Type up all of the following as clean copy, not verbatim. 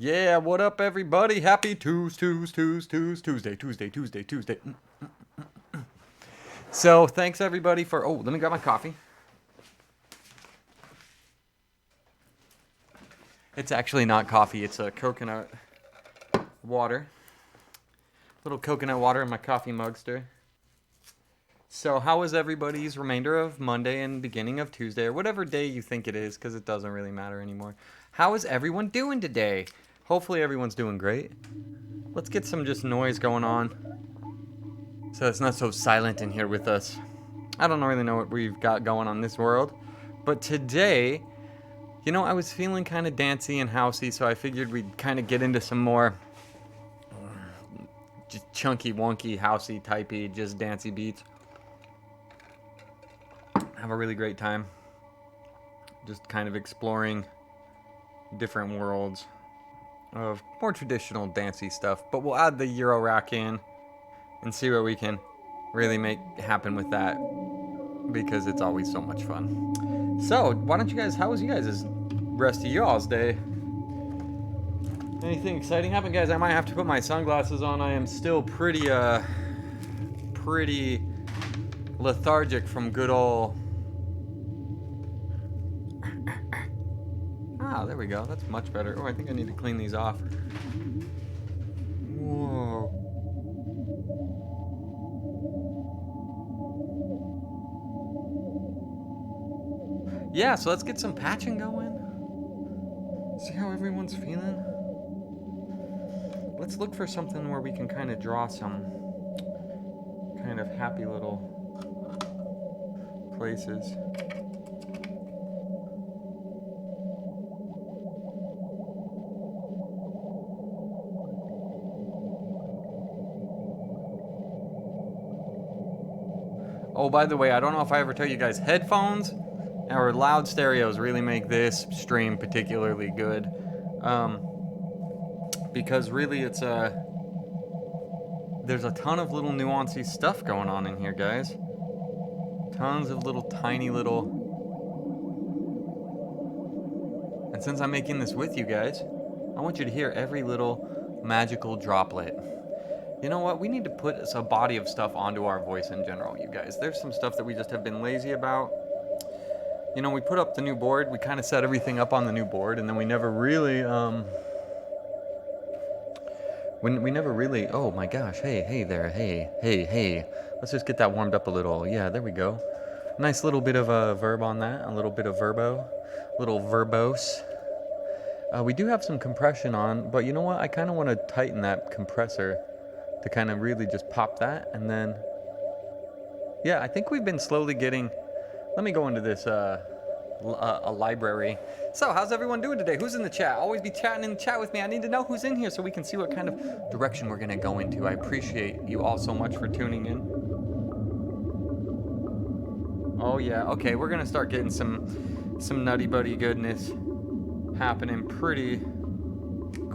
Yeah, what up, everybody? Happy Tuesday. So, thanks everybody for. Oh, let me grab my coffee. It's actually not coffee, it's a coconut water. Little coconut water in my coffee mugster. So, how was everybody's remainder of Monday and beginning of Tuesday, or whatever day you think it is, because it doesn't really matter anymore? How is everyone doing today? Hopefully, everyone's doing great. Let's get some just noise going on so it's not so silent in here with us. I don't really know what we've got going on in this world, but today, I was feeling kind of dancey and housey, so I figured we'd kind of get into some more just chunky, wonky, housey, typey, just dancey beats. Have a really great time. Just kind of exploring different worlds of more traditional dancey stuff, but we'll add the Euro rack in and see what we can really make happen with that, because it's always so much fun. So, why don't you guys, how was you guys' rest of y'all's day? Anything exciting happen, guys? I might have to put my sunglasses on. I am still pretty lethargic from good old... Ah, there we go. That's much better. Oh, I think I need to clean these off. Whoa. Yeah, so let's get some patching going. See how everyone's feeling? Let's look for something where we can kind of draw some kind of happy little places. Oh, by the way, I don't know if I ever tell you guys, headphones or loud stereos really make this stream particularly good. Because really there's a ton of little nuancy stuff going on in here, guys. Tons of little tiny little... And since I'm making this with you guys, I want you to hear every little magical droplet. You know what? We need to put a body of stuff onto our voice in general, you guys. There's some stuff that we just have been lazy about. We put up the new board. We kind of set everything up on the new board, and then we never really, we never really... Oh my gosh, hey there, hey. Let's just get that warmed up a little. Yeah, there we go. Nice little bit of a verb on that, a little bit of little verbose. We do have some compression on, but you know what? I kind of want to tighten that compressor to kind of really just pop that, and then... Yeah, I think we've been slowly getting... Let me go into this a library. So, how's everyone doing today? Who's in the chat? Always be chatting in the chat with me. I need to know who's in here so we can see what kind of direction we're going to go into. I appreciate you all so much for tuning in. Oh yeah, okay, we're going to start getting some nutty buddy goodness happening pretty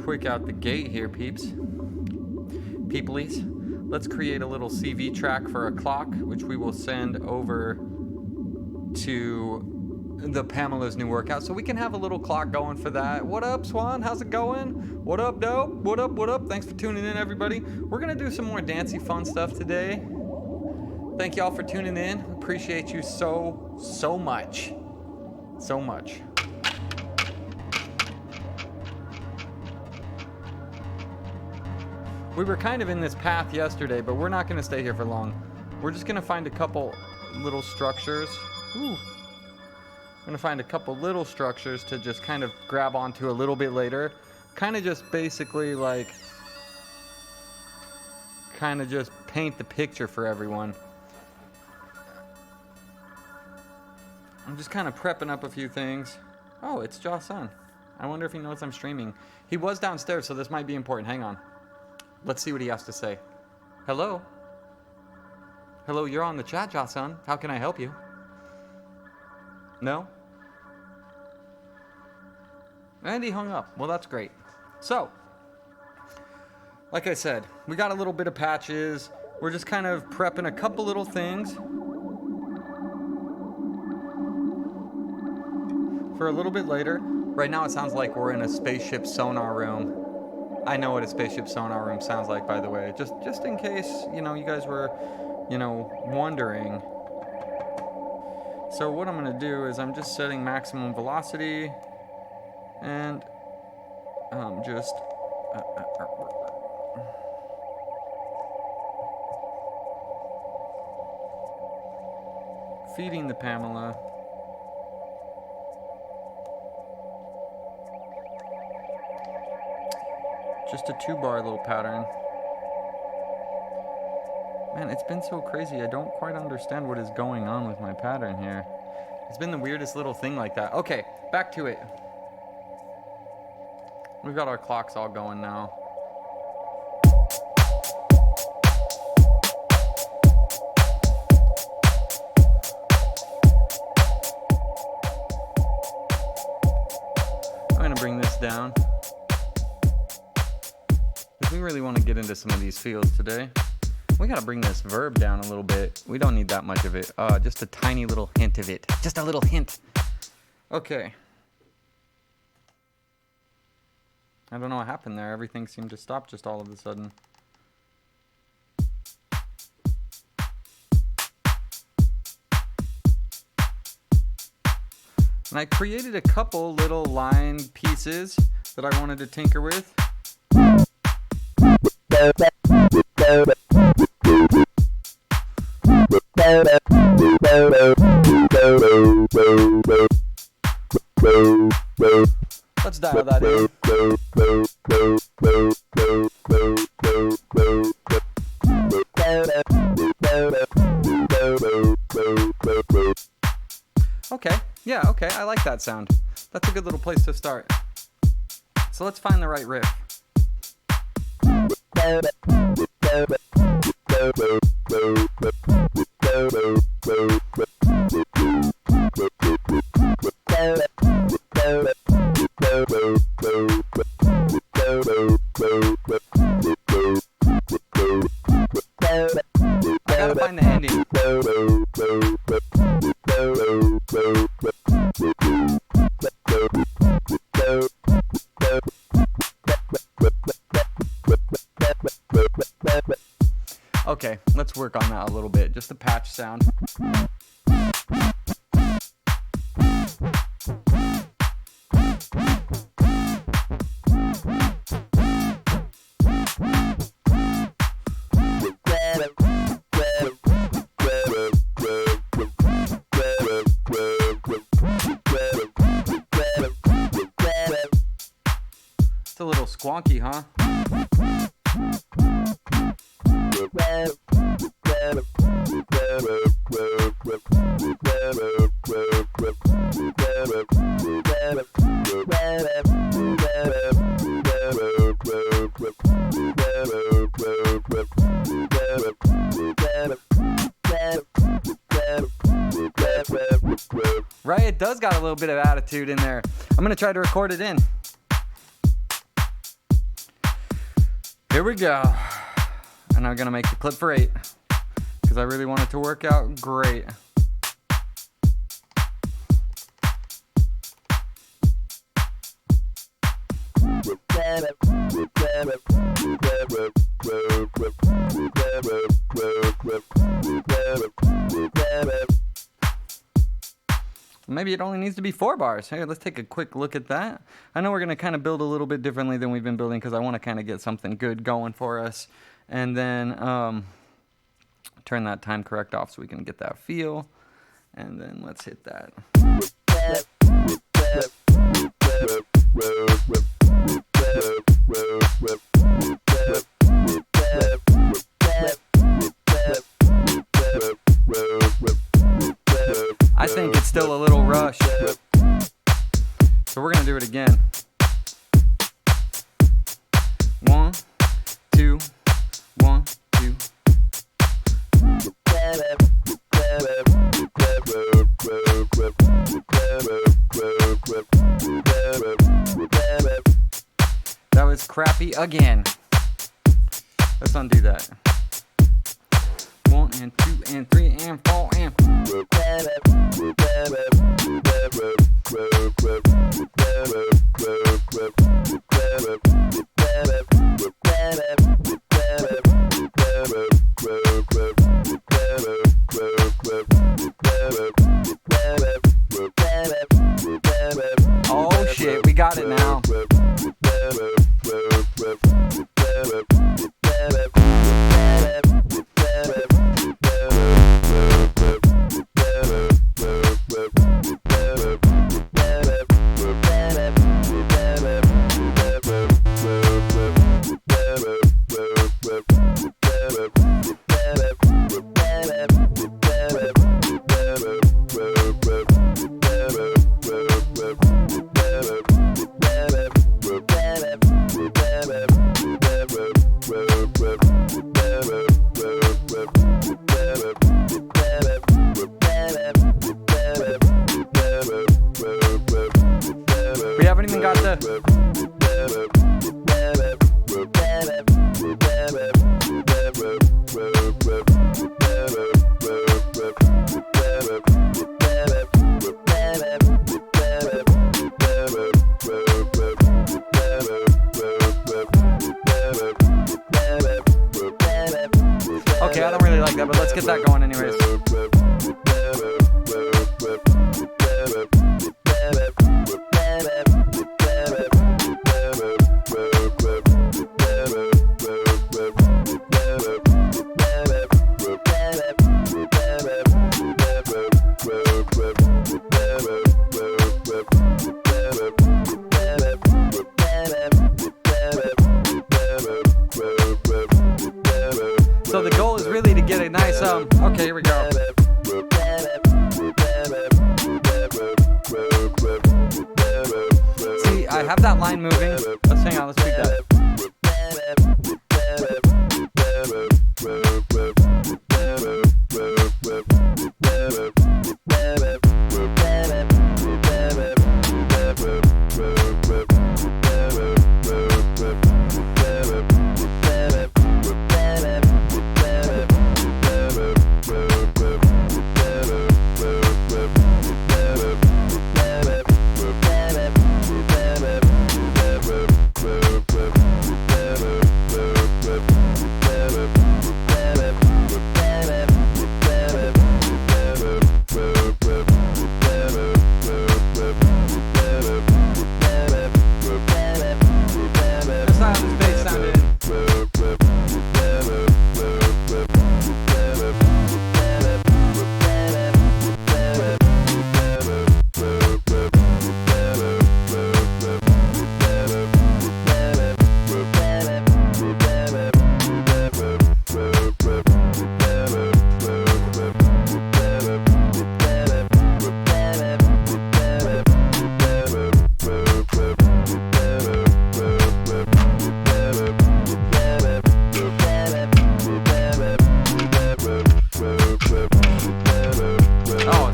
quick out the gate here, peeps. Peoplies. Let's create a little CV track for a clock, which we will send over to the Pamela's new workout, so we can have a little clock going for that. What up, Swan? How's it going? What up, dope? What up? Thanks for tuning in, everybody. We're gonna do some more dancey fun stuff today. Thank y'all for tuning in. Appreciate you so much. So much. We were kind of in this path yesterday, but we're not gonna stay here for long. We're just gonna find a couple little structures. Ooh. I'm gonna find a couple little structures to just kind of grab onto a little bit later. Kind of just basically like, kind of just paint the picture for everyone. I'm just kind of prepping up a few things. Oh, it's Josh's son. I wonder if he knows I'm streaming. He was downstairs, so this might be important. Hang on. Let's see what he has to say. Hello? Hello, you're on the chat, Josh's son. How can I help you? No? And he hung up. Well, that's great. So, like I said, we got a little bit of patches. We're just kind of prepping a couple little things for a little bit later. Right now it sounds like we're in a spaceship sonar room. I know what a spaceship sonar room sounds like, by the way. Just in case, you guys were, wondering. So what I'm going to do is I'm just setting maximum velocity, and I'm just feeding the Pamela. Just a 2-bar little pattern. Man, it's been so crazy. I don't quite understand what is going on with my pattern here. It's been the weirdest little thing like that. Okay, back to it. We've got our clocks all going now. I'm gonna bring this down. We really want to get into some of these fields today. We gotta bring this verb down a little bit. We don't need that much of it. Just a tiny little hint of it. Just a little hint. Okay. I don't know what happened there. Everything seemed to stop just all of a sudden. And I created a couple little line pieces that I wanted to tinker with. Let's dial that in. Okay, yeah, okay, I like that sound. That's a good little place to start. So let's find the right riff. I gotta find the ending. Okay, let's work on that a little bit. Just a patch sound. It's a little squonky, huh? Right, it does got a little bit of attitude in there. I'm gonna try to record it in. Here we go. And I'm gonna make the clip for 8 because I really want it to work out great. Maybe it only needs to be 4 bars. Hey, let's take a quick look at that. I know we're going to kind of build a little bit differently than we've been building because I want to kind of get something good going for us. And then turn that time correct off so we can get that feel. And then let's hit that. I think it's still a little rushed. So we're going to do it again. 1, 2, 1, 2. That was crappy again. Let's undo that. 1 and 2 and 3 and 4 and. Okay, I don't really like that, but let's get that going anyways. So the goal is really to get a nice, okay, here we go. See, I have that line moving. Let's hang on, let's tweak that.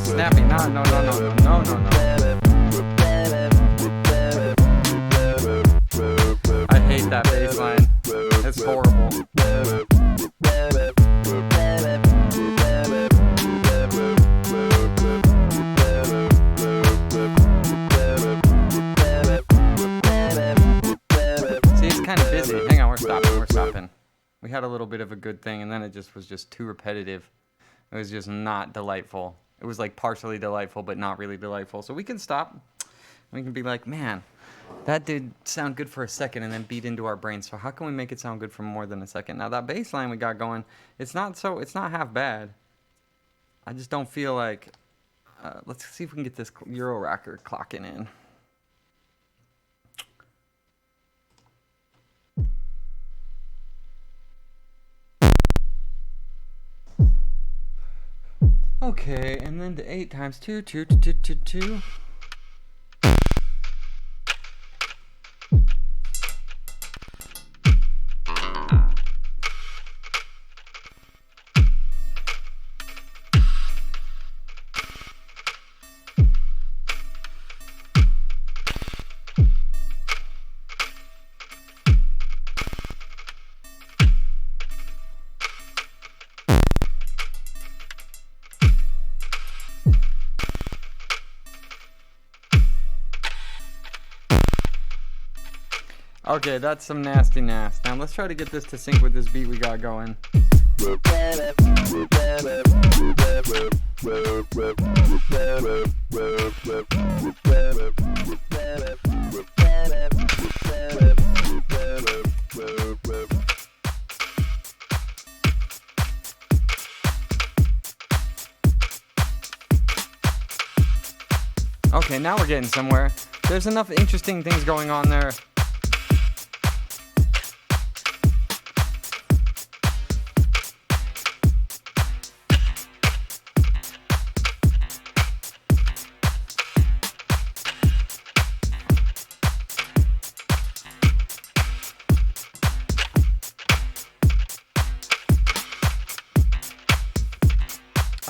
Snappy, no. I hate that bass line. It's horrible. See, it's kind of busy. Hang on, we're stopping. We had a little bit of a good thing, and then it just was just too repetitive. It was just not delightful. It was like partially delightful, but not really delightful. So we can stop. We can be like, man, that did sound good for a second and then beat into our brains. So how can we make it sound good for more than a second? Now that bass line we got going, it's not half bad. I just don't feel like, let's see if we can get this Euro Racker clocking in. Okay, and then the 8 times 2, 2, 2, 2, 2, 2. Okay, that's some nasty. Now let's try to get this to sync with this beat we got going. Okay, now we're getting somewhere. There's enough interesting things going on there.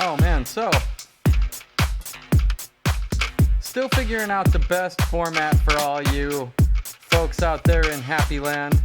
Oh man, so still figuring out the best format for all you folks out there in Happy Land.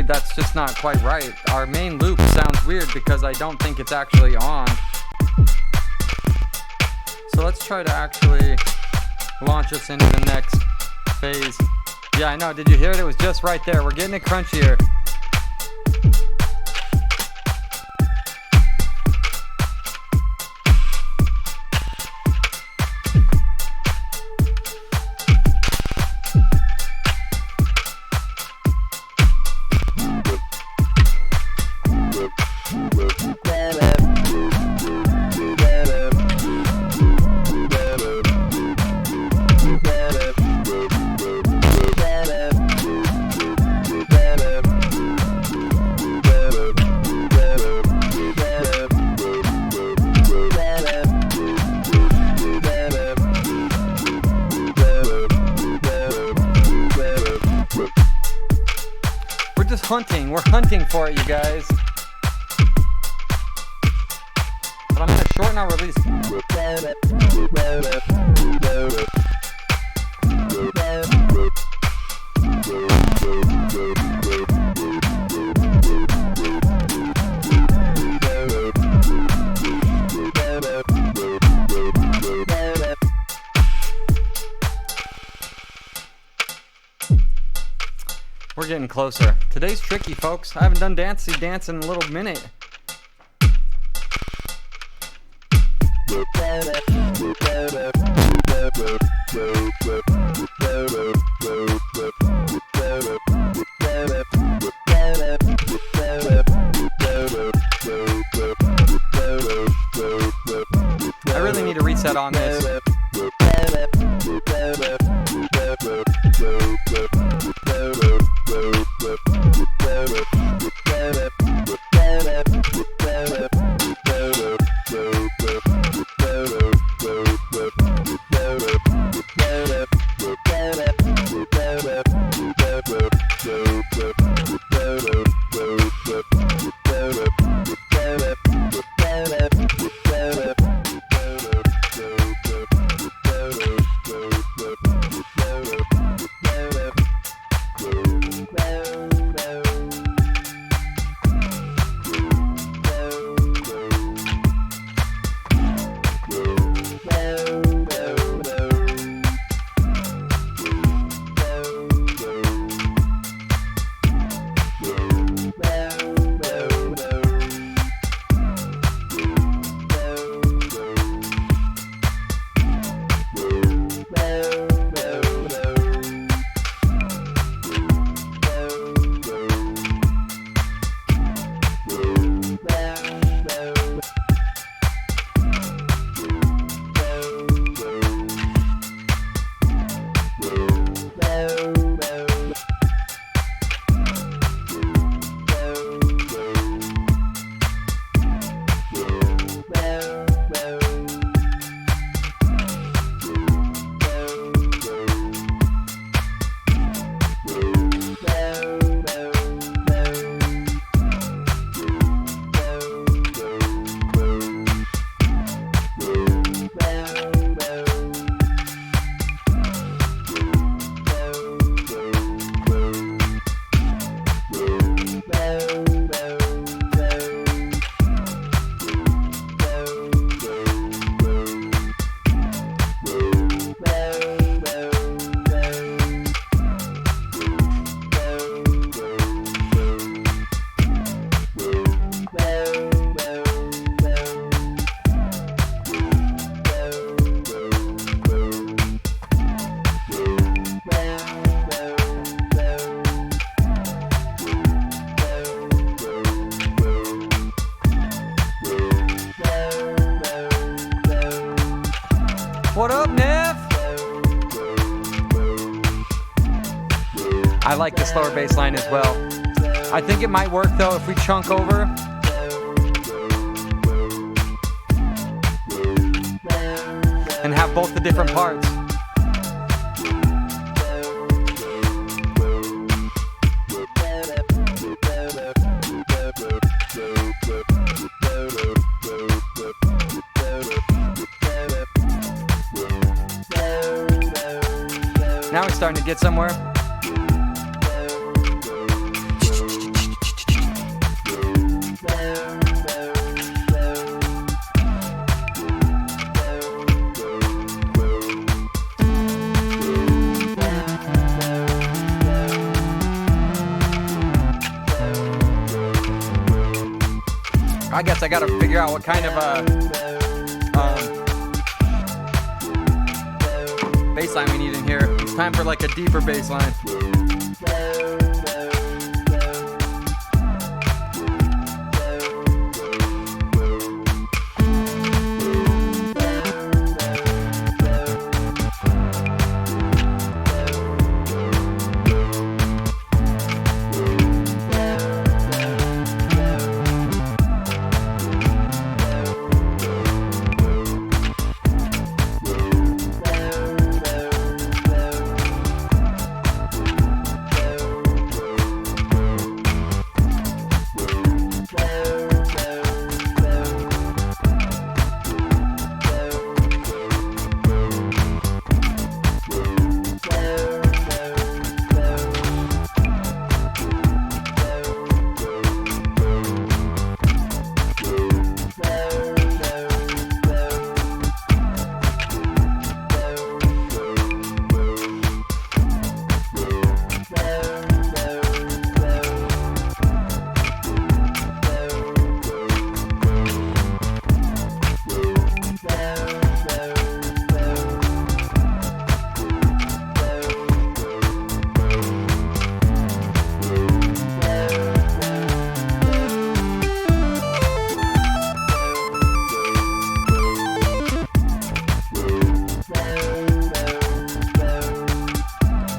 That's just not quite right. Our main loop sounds weird because I don't think it's actually on. So let's try to actually launch us into the next phase. Yeah, I know. Did you hear it? It was just right there. We're getting it crunchier. We're hunting for it, you guys. But I'm gonna shorten our release. We're getting closer. Today's tricky, folks. I haven't done Dancey Dance in a little minute. I really need a reset on this. I like the slower bass line as well. I think it might work though if we chunk over and have both the different parts. Now we're starting to get somewhere. I guess I gotta figure out what kind of bass line we need in here. It's time for like a deeper bass line.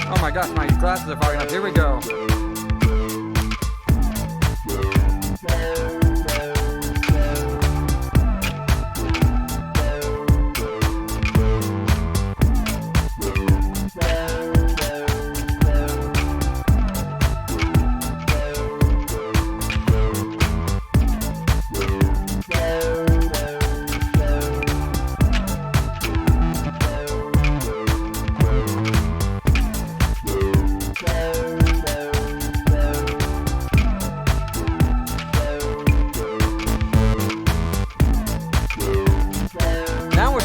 Oh my gosh, my glasses are fogging up. Here we go.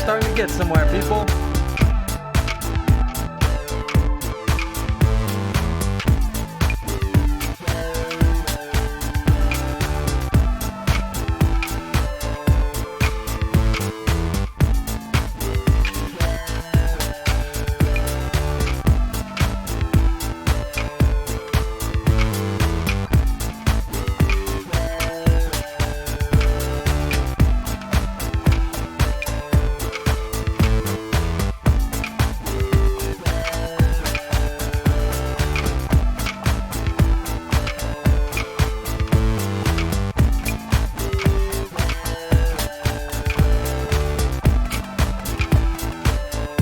Starting to get somewhere, people.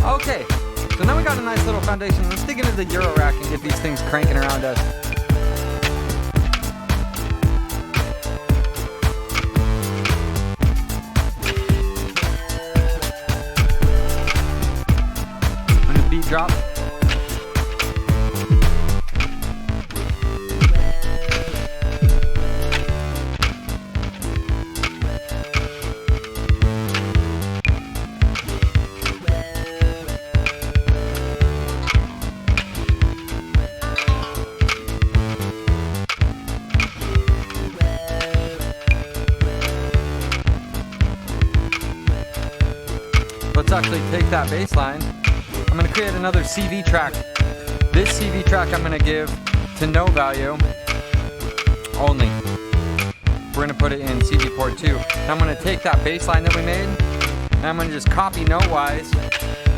Okay, so now we got a nice little foundation. Let's dig into the Euro rack and get these things cranking around us. When the beat drops. Let's actually take that bass line. I'm going to create another CV track. This CV track I'm going to give to no value only. We're going to put it in CV port 2. And I'm going to take that bass line that we made and I'm going to just copy note-wise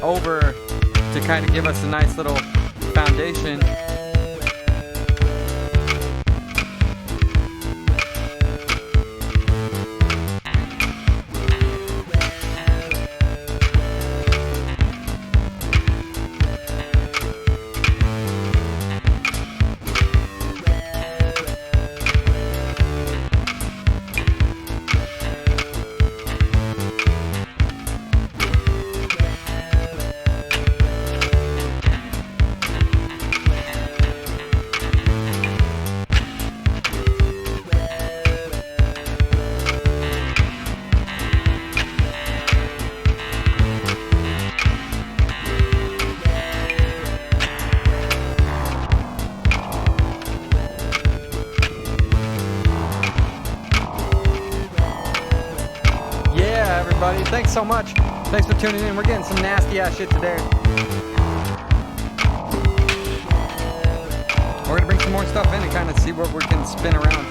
over to kind of give us a nice little foundation everybody. Thanks so much. Thanks for tuning in. We're getting some nasty ass shit today. We're gonna bring some more stuff in and kind of see what we can spin around.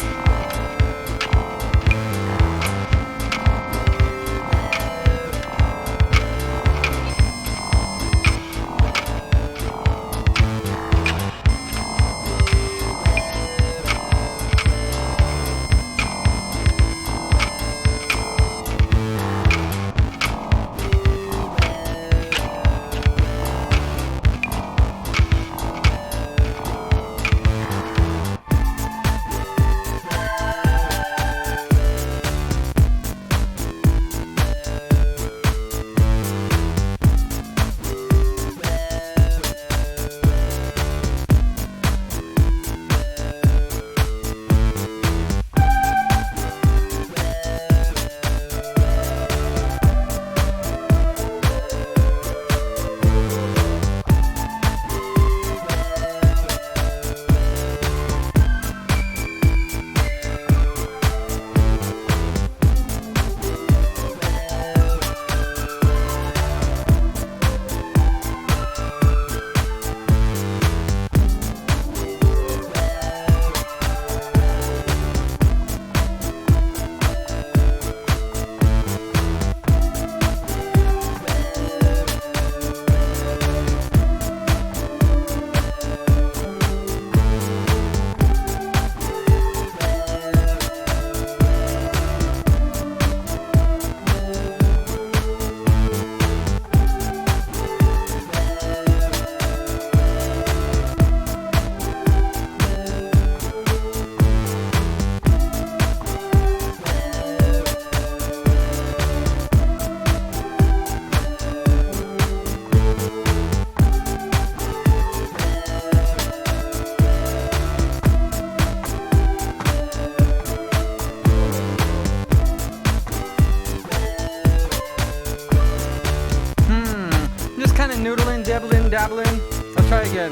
Dabbling. Let's try again.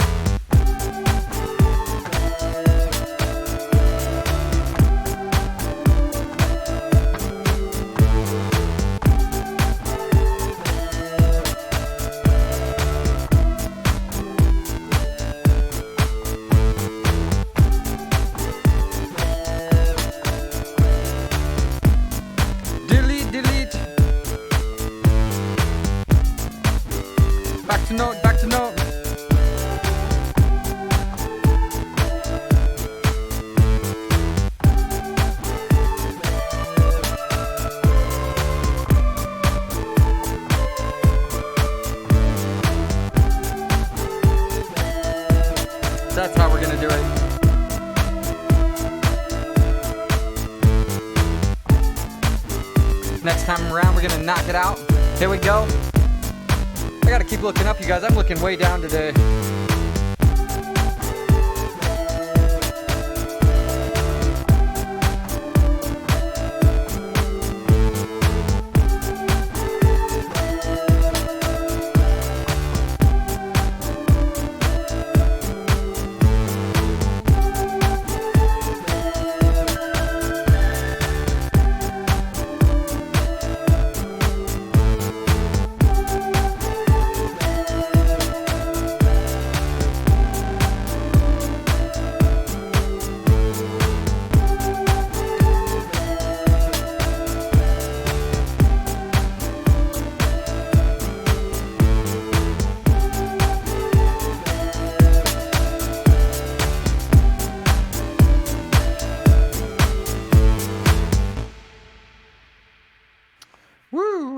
Delete. Back to note. That's how we're gonna do it. Next time around, we're gonna knock it out. Here we go. I gotta keep looking up, you guys. I'm looking way down today.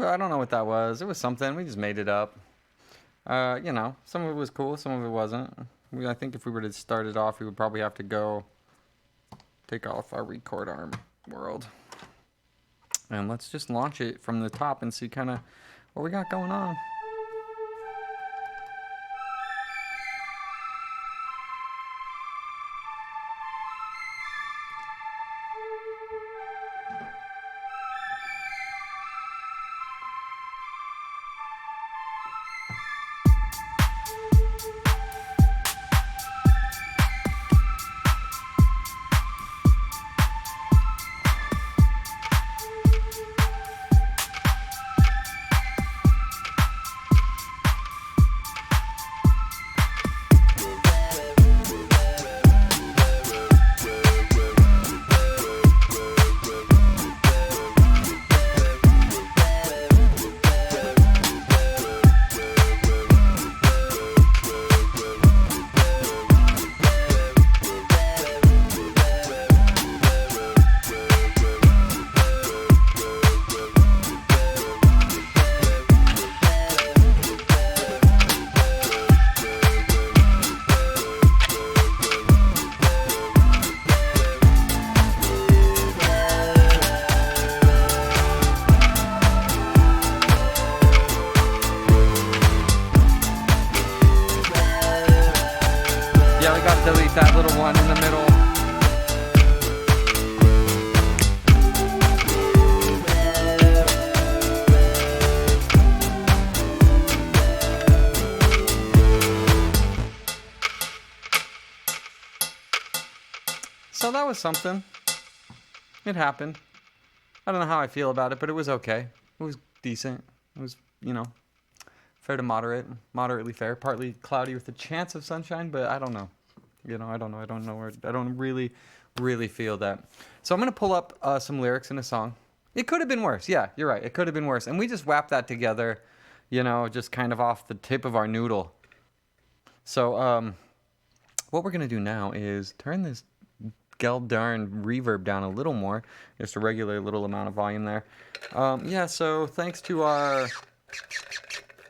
I don't know what that was. It was something. We just made it up. You know, some of it was cool, some of it wasn't. I think if we were to start it off, we would probably have to go take off our record arm world. And let's just launch it from the top and see kind of what we got going on. I gotta delete that little one in the middle. So that was something. It happened. I don't know how I feel about it, but it was okay. It was decent. It was, fair to moderately fair. Partly cloudy with a chance of sunshine, but I don't know. I don't know. I don't really feel that. So I'm going to pull up some lyrics in a song. It could have been worse. Yeah, you're right. It could have been worse. And we just whapped that together, just kind of off the tip of our noodle. So what we're going to do now is turn this darn reverb down a little more, just a regular little amount of volume there. So thanks to our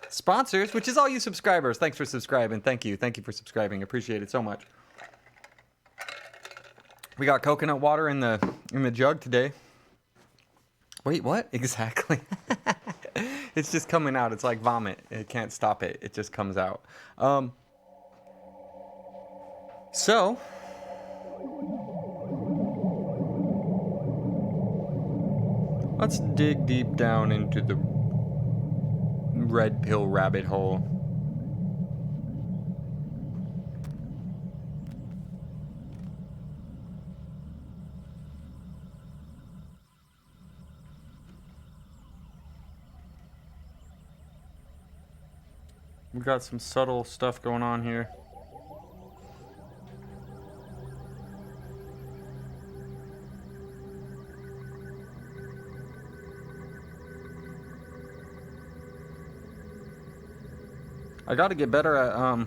sponsors, which is all you subscribers. Thanks for subscribing. Thank you for subscribing. Appreciate it so much. We got coconut water in the jug today. Wait, what? Exactly. It's just coming out. It's like vomit. It can't stop it. It just comes out. So let's dig deep down into the red pill rabbit hole. We got some subtle stuff going on here. I got to get better at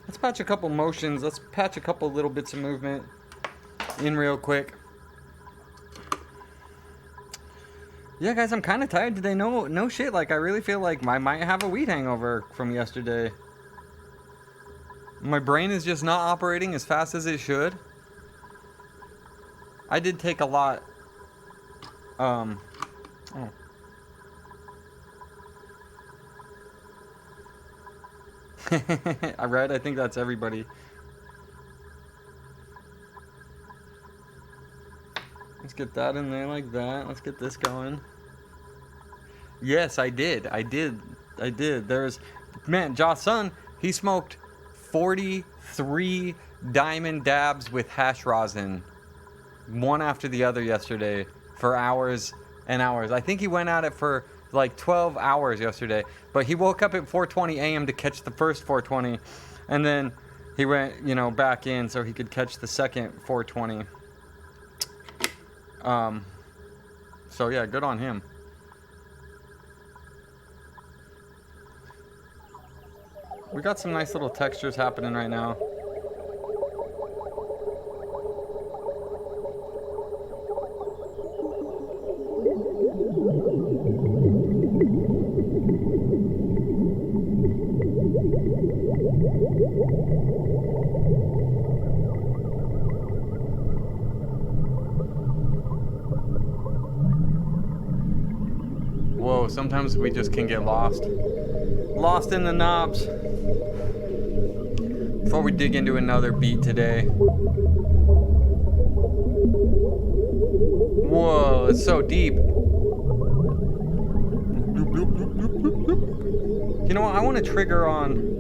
let's patch a couple motions. Let's patch a couple little bits of movement in real quick. Yeah, guys, I'm kind of tired today. No shit. Like, I really feel like I might have a weed hangover from yesterday. My brain is just not operating as fast as it should. I did take a lot. I read. I think that's everybody. Let's get that in there like that. Let's get this going. Yes, I did. There's, man, Josh Sun, he smoked 43 diamond dabs with hash rosin, one after the other yesterday for hours and hours. I think he went at it for like 12 hours yesterday, but he woke up at 4:20 a.m. to catch the first 4:20, and then he went, back in so he could catch the second 4:20. So yeah, good on him. We got some nice little textures happening right now. Whoa, sometimes we just can get lost in the knobs. Before we dig into another beat today. Whoa, it's so deep. You know what? I want to trigger on.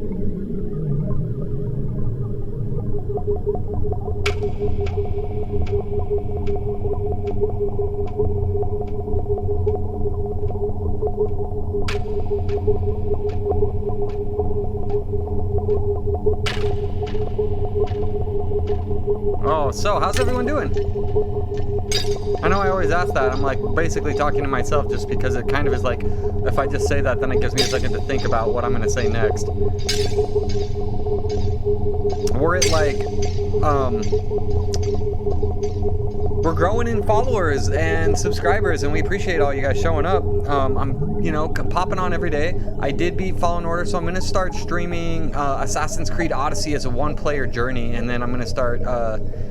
Oh, so how's everyone doing? I know I always ask that. I'm like basically talking to myself just because it kind of is like, if I just say that, then it gives me a second to think about what I'm going to say next. we're at like, we're growing in followers and subscribers, and we appreciate all you guys showing up. I'm, you know, popping on every day. I did beat Fallen Order, so I'm going to start streaming Assassin's Creed Odyssey as a one-player journey, and then I'm going to start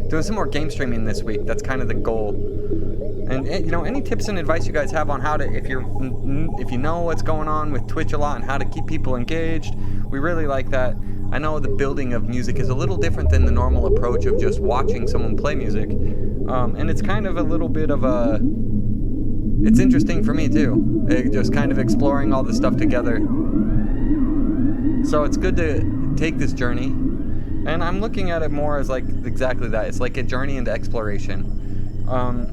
doing some more game streaming this week. That's kind of the goal. And you know, any tips and advice you guys have on how to, if you know what's going on with Twitch a lot and how to keep people engaged, we really like that. I know the building of music is a little different than the normal approach of just watching someone play music. And it's kind of a little bit of a, it's interesting for me too, just kind of exploring all this stuff together. So it's good to take this journey, and I'm looking at it more as like exactly that. It's like a journey into exploration. I'm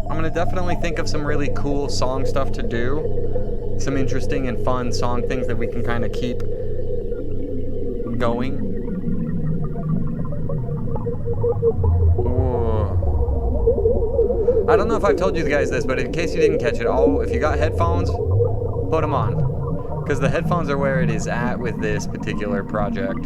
gonna definitely think of some really cool song stuff to do, some interesting and fun song things that we can kind of keep going. I don't know if I've told you guys this, but in case you didn't catch it, if you got headphones, put them on, because the headphones are where it is at with this particular project.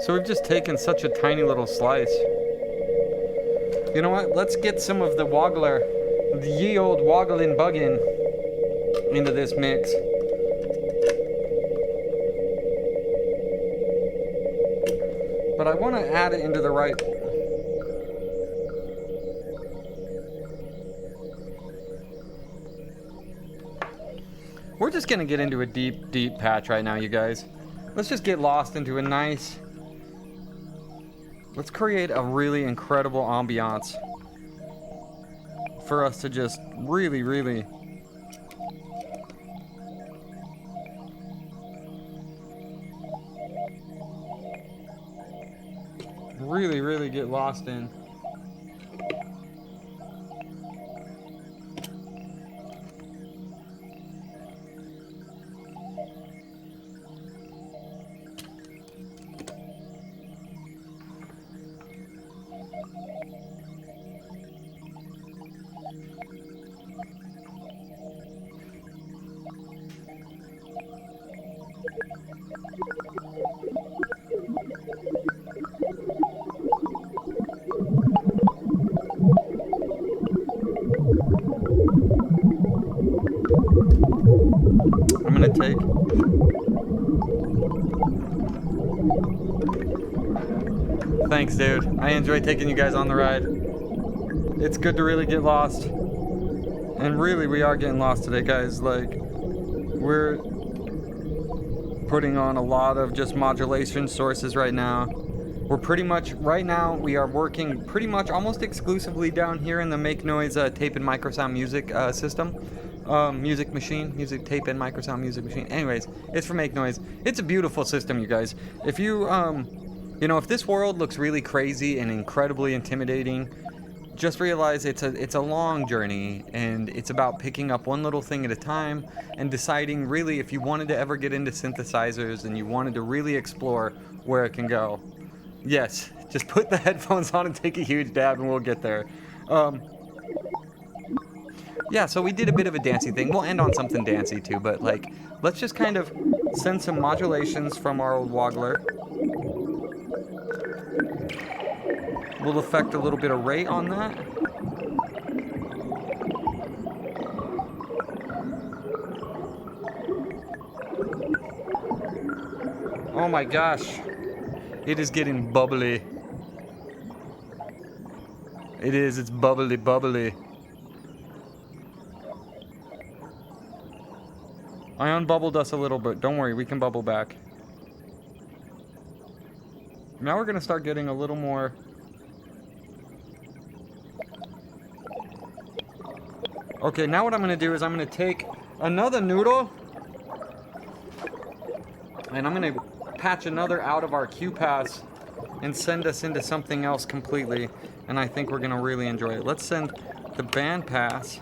So we've just taken such a tiny little slice. You know what? Let's get some of the woggler, the ye old wogglin' buggin' into this mix. But I want to add it into the right... We're just going to get into a deep, deep patch right now, you guys. Let's just get lost into a nice... Let's create a really incredible ambiance for us to just really, really... really get lost in. I'm gonna take... Thanks, dude. I enjoy taking you guys on the ride. It's good to really get lost. And really, we are getting lost today, guys. Like, we're putting on a lot of just modulation sources right now. We're pretty much, right now, we are working pretty much almost exclusively down here in the Make Noise tape and microsound music system. Music machine, music tape and microsound music machine. Anyways, it's for Make Noise. It's a beautiful system, you guys. If you, you know, if this world looks really crazy and incredibly intimidating, just realize it's a long journey, and it's about picking up one little thing at a time and deciding really if you wanted to ever get into synthesizers and you wanted to really explore where it can go. Yes, just put the headphones on and take a huge dab and we'll get there. Yeah, so we did a bit of a dancey thing. We'll end on something dancey too, but like, let's just kind of send some modulations from our old woggler. We'll affect a little bit of rate on that. Oh my gosh. It is getting bubbly. It is, it's bubbly, bubbly. I unbubbled us a little bit. Don't worry, we can bubble back. Now we're gonna start getting a little more... Okay, now what I'm gonna do is I'm gonna take another noodle and I'm gonna patch another out of our Q-Pass and send us into something else completely, and I think we're gonna really enjoy it. Let's send the band pass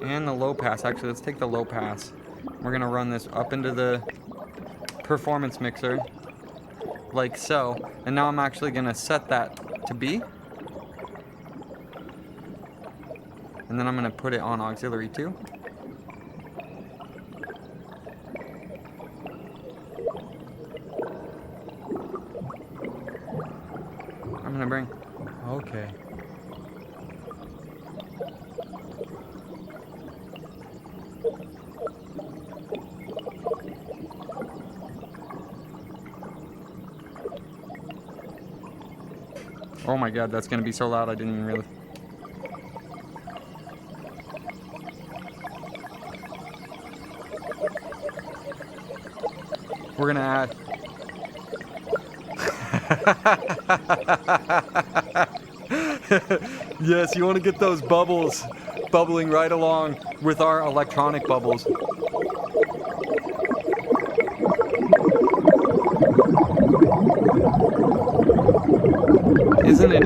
and the low pass. Actually, let's take the low pass. We're gonna run this up into the performance mixer, like so, and now I'm actually gonna set that to B, and then I'm gonna put it on auxiliary 2. I'm gonna bring, okay. Oh my god, that's gonna be so loud, I didn't even realize. We're gonna add. Yes, you want to get those bubbles bubbling right along with our electronic bubbles. Isn't it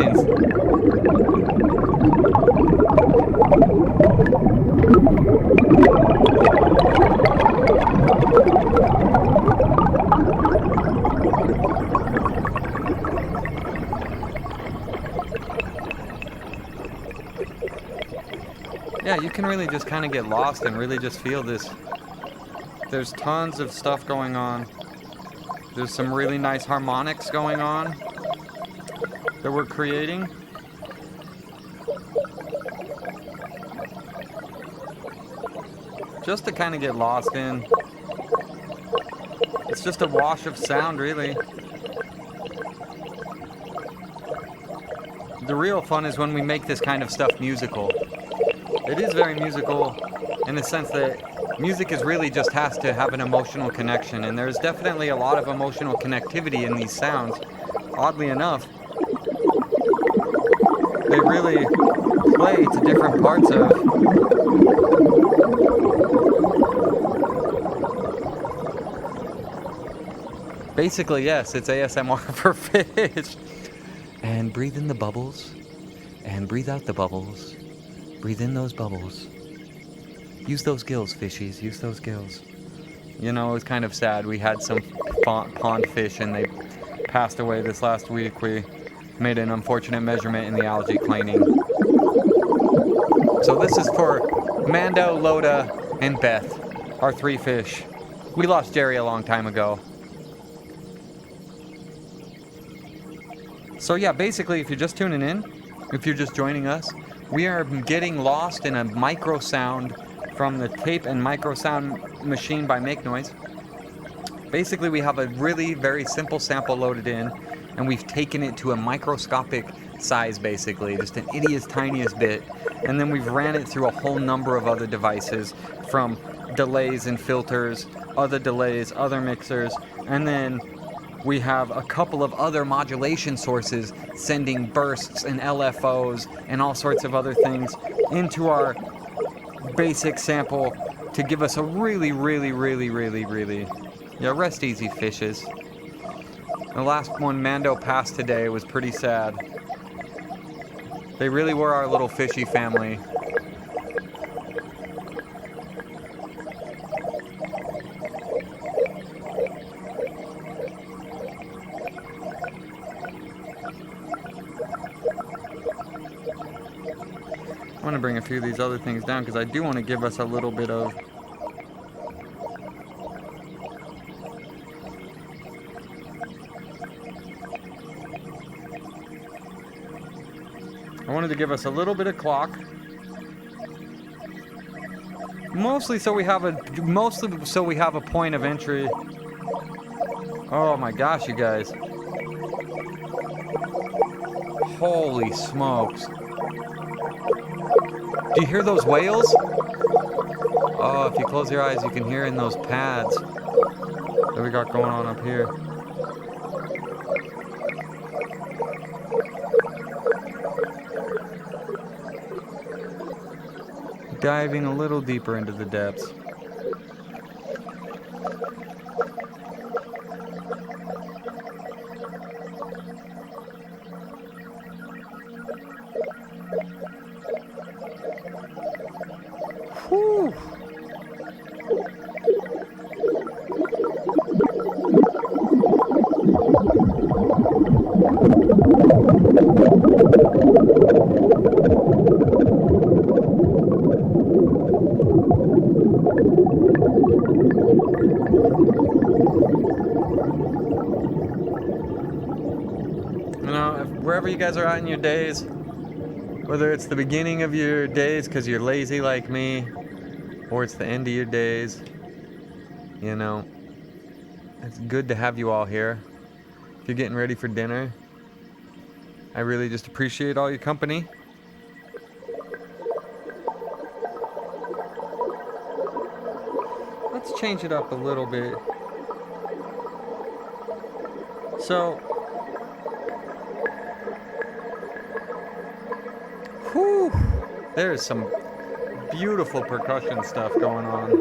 yeah, you can really just kind of get lost and really just feel this. There's tons of stuff going on. There's some really nice harmonics going on that we're creating. Just to kind of get lost in. It's just a wash of sound, really. The real fun is when we make this kind of stuff musical. It is very musical in the sense that music is really just has to have an emotional connection, and there's definitely a lot of emotional connectivity in these sounds. Oddly enough, they really play to different parts of. Basically, yes, it's ASMR for fish. And breathe in the bubbles, and breathe out the bubbles. Breathe in those bubbles. Use those gills, fishies. Use those gills. You know, it was kind of sad. We had some pond fish, and they passed away this last week. We made an unfortunate measurement in the algae cleaning. So this is for Mando, Loda, and Beth, our 3 fish. We lost Jerry a long time ago. So yeah, basically, if you're just tuning in, if you're just joining us, we are getting lost in a micro sound from the tape and micro sound machine by Make Noise. Basically, we have a really very simple sample loaded in, and we've taken it to a microscopic size, basically, just an ittiest tiniest bit, and then we've ran it through a whole number of other devices, from delays and filters, other delays, other mixers, and then we have a couple of other modulation sources sending bursts and LFOs and all sorts of other things into our basic sample to give us a really, yeah, rest easy, fishes. The last one Mando passed today was pretty sad. They really were our little fishy family. I want to bring a few of these other things down because I do want to give us a little bit of clock. Mostly so we have a point of entry. Oh my gosh, you guys. Holy smokes. Do you hear those whales? Oh, if you close your eyes, you can hear in those pads that we got going on up here. Diving a little deeper into the depths. You know, wherever you guys are at in your days, whether it's the beginning of your days because you're lazy like me, or it's the end of your days, you know, it's good to have you all here. If you're getting ready for dinner, I really just appreciate all your company. Let's change it up a little bit. So, whew, there's some beautiful percussion stuff going on.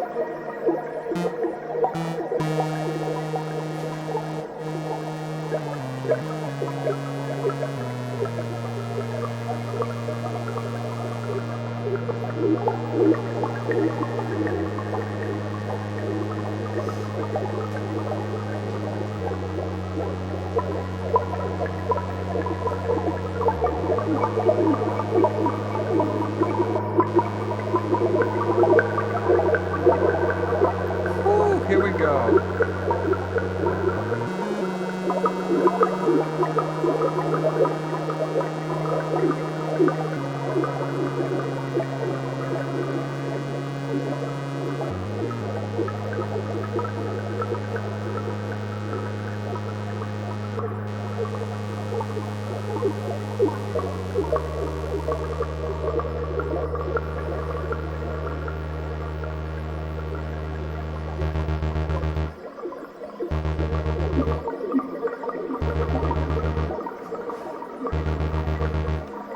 Whew, here we go.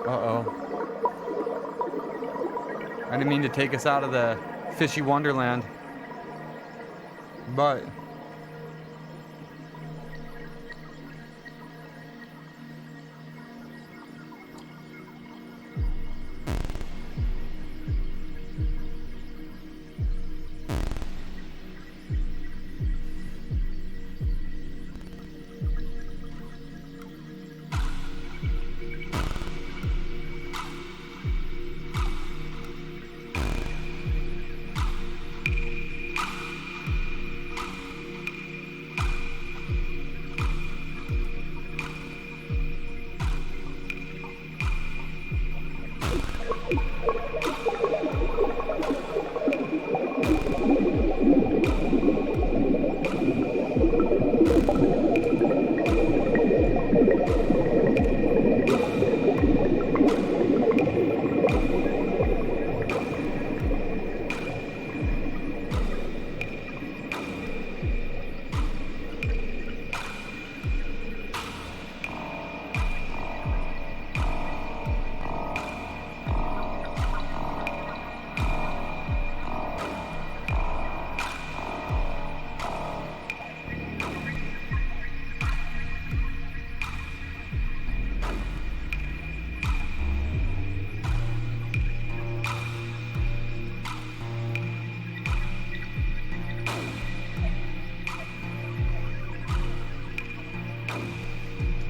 Uh-oh. I didn't mean to take us out of the fishy wonderland, but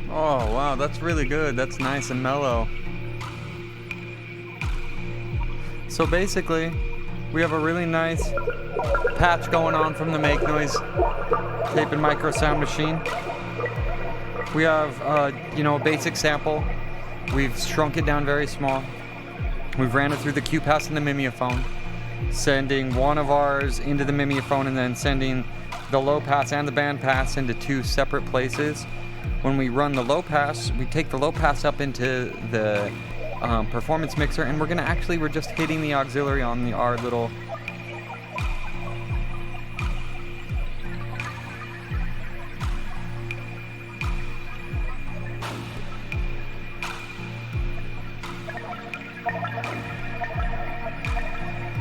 oh wow, that's really good. That's nice and mellow. So basically, we have a really nice patch going on from the Make Noise tape and micro sound machine. We have, a basic sample. We've shrunk it down very small. We've ran it through the Q pass and the mimeophone, sending one of ours into the mimeophone and then sending the low pass and the band pass into two separate places. When we run the low pass, we take the low pass up into the performance mixer, and we're just hitting the auxiliary on our little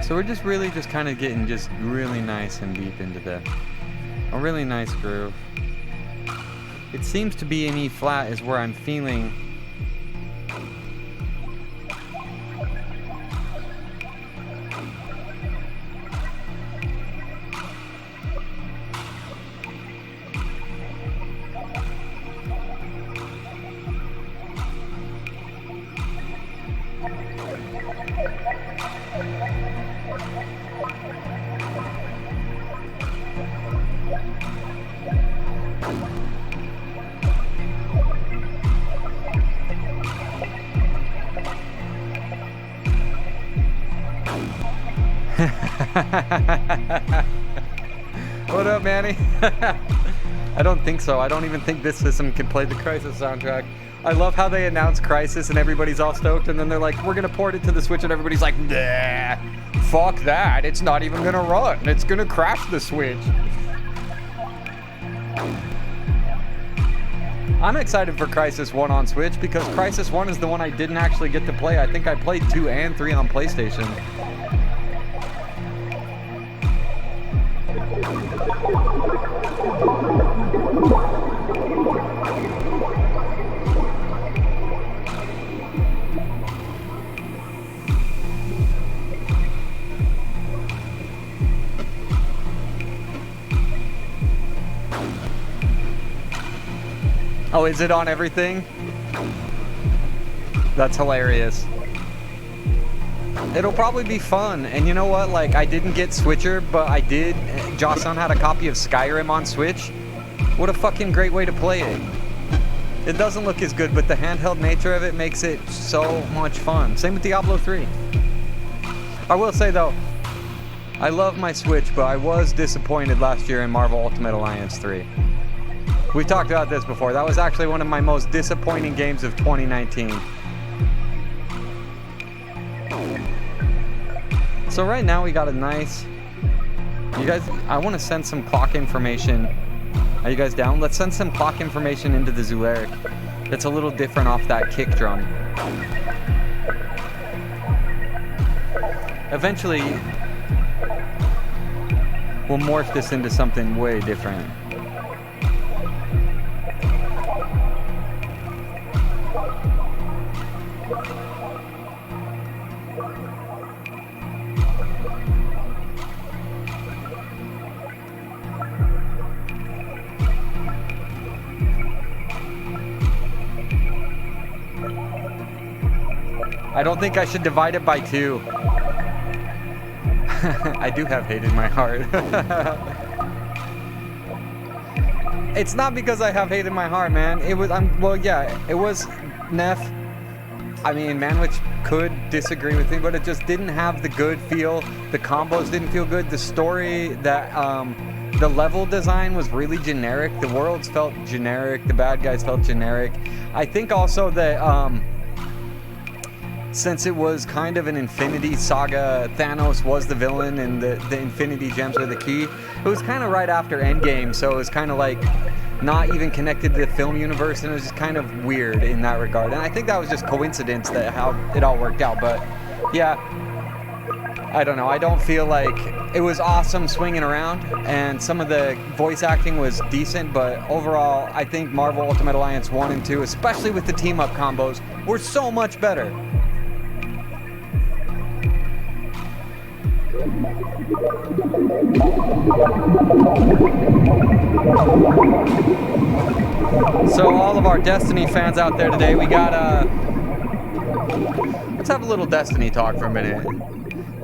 So we're just really just kind of getting just really nice and deep into a really nice groove. It seems to be in E flat is where I'm feeling What up, Manny? I don't think so. I don't even think this system can play the Crysis soundtrack. I love how they announce Crysis and everybody's all stoked, and then they're like, we're gonna port it to the Switch, and everybody's like, nah, fuck that. It's not even gonna run. It's gonna crash the Switch. I'm excited for Crysis 1 on Switch because Crysis 1 is the one I didn't actually get to play. I think I played 2 and 3 on PlayStation. Oh, is it on everything? That's hilarious. It'll probably be fun. And you know what? Like, I didn't get Switcher, but I did. Jocelyn had a copy of Skyrim on Switch. What a fucking great way to play it. It doesn't look as good, but the handheld nature of it makes it so much fun. Same with Diablo 3. I will say, though, I love my Switch, but I was disappointed last year in Marvel Ultimate Alliance 3. We've talked about this before. That was actually one of my most disappointing games of 2019. So right now we got a nice... You guys, I want to send some clock information. Are you guys down? Let's send some clock information into the Zularic. It's a little different off that kick drum. Eventually, we'll morph this into something way different. I don't think I should divide it by 2. I do have hate in my heart. It's not because I have hate in my heart, man. It was, well, yeah, it was Neff. I mean, Manwich could disagree with me, but it just didn't have the good feel. The combos didn't feel good. The story, that, the level design was really generic. The worlds felt generic. The bad guys felt generic. I think also that, since it was kind of an Infinity Saga, Thanos was the villain and the Infinity Gems are the key. It was kind of right after Endgame, so it was kind of like not even connected to the film universe, and it was just kind of weird in that regard. And I think that was just coincidence that how it all worked out. But yeah, I don't know. I don't feel like it was awesome swinging around, and some of the voice acting was decent, but overall, I think Marvel Ultimate Alliance 1 and 2, especially with the team-up combos, were so much better. So all of our Destiny fans out there today, we got let's have a little Destiny talk for a minute.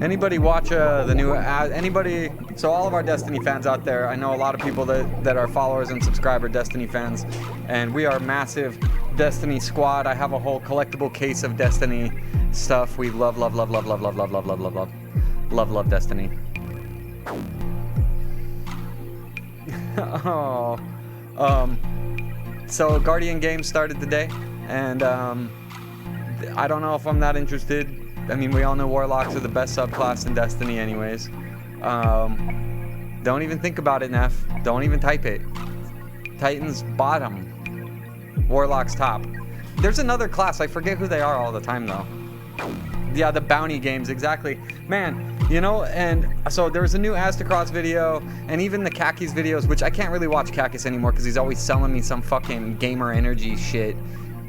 Anybody watch the new anybody? So all of our Destiny fans out there, I know a lot of people that are followers and subscriber Destiny fans, and we are massive Destiny squad. I have a whole collectible case of Destiny stuff. We love Destiny. Oh, so Guardian Games started today, and I don't know if I'm that interested. I mean, we all know Warlocks are the best subclass in Destiny anyways. Don't even think about it, Neff. Don't even type it. Titan's bottom. Warlock's top. There's another class. I forget who they are all the time, though. Yeah, the bounty games, exactly. Man, you know, and so there was a new Aztecross video, and even the Kakis videos, which I can't really watch Kakis anymore because he's always selling me some fucking gamer energy shit,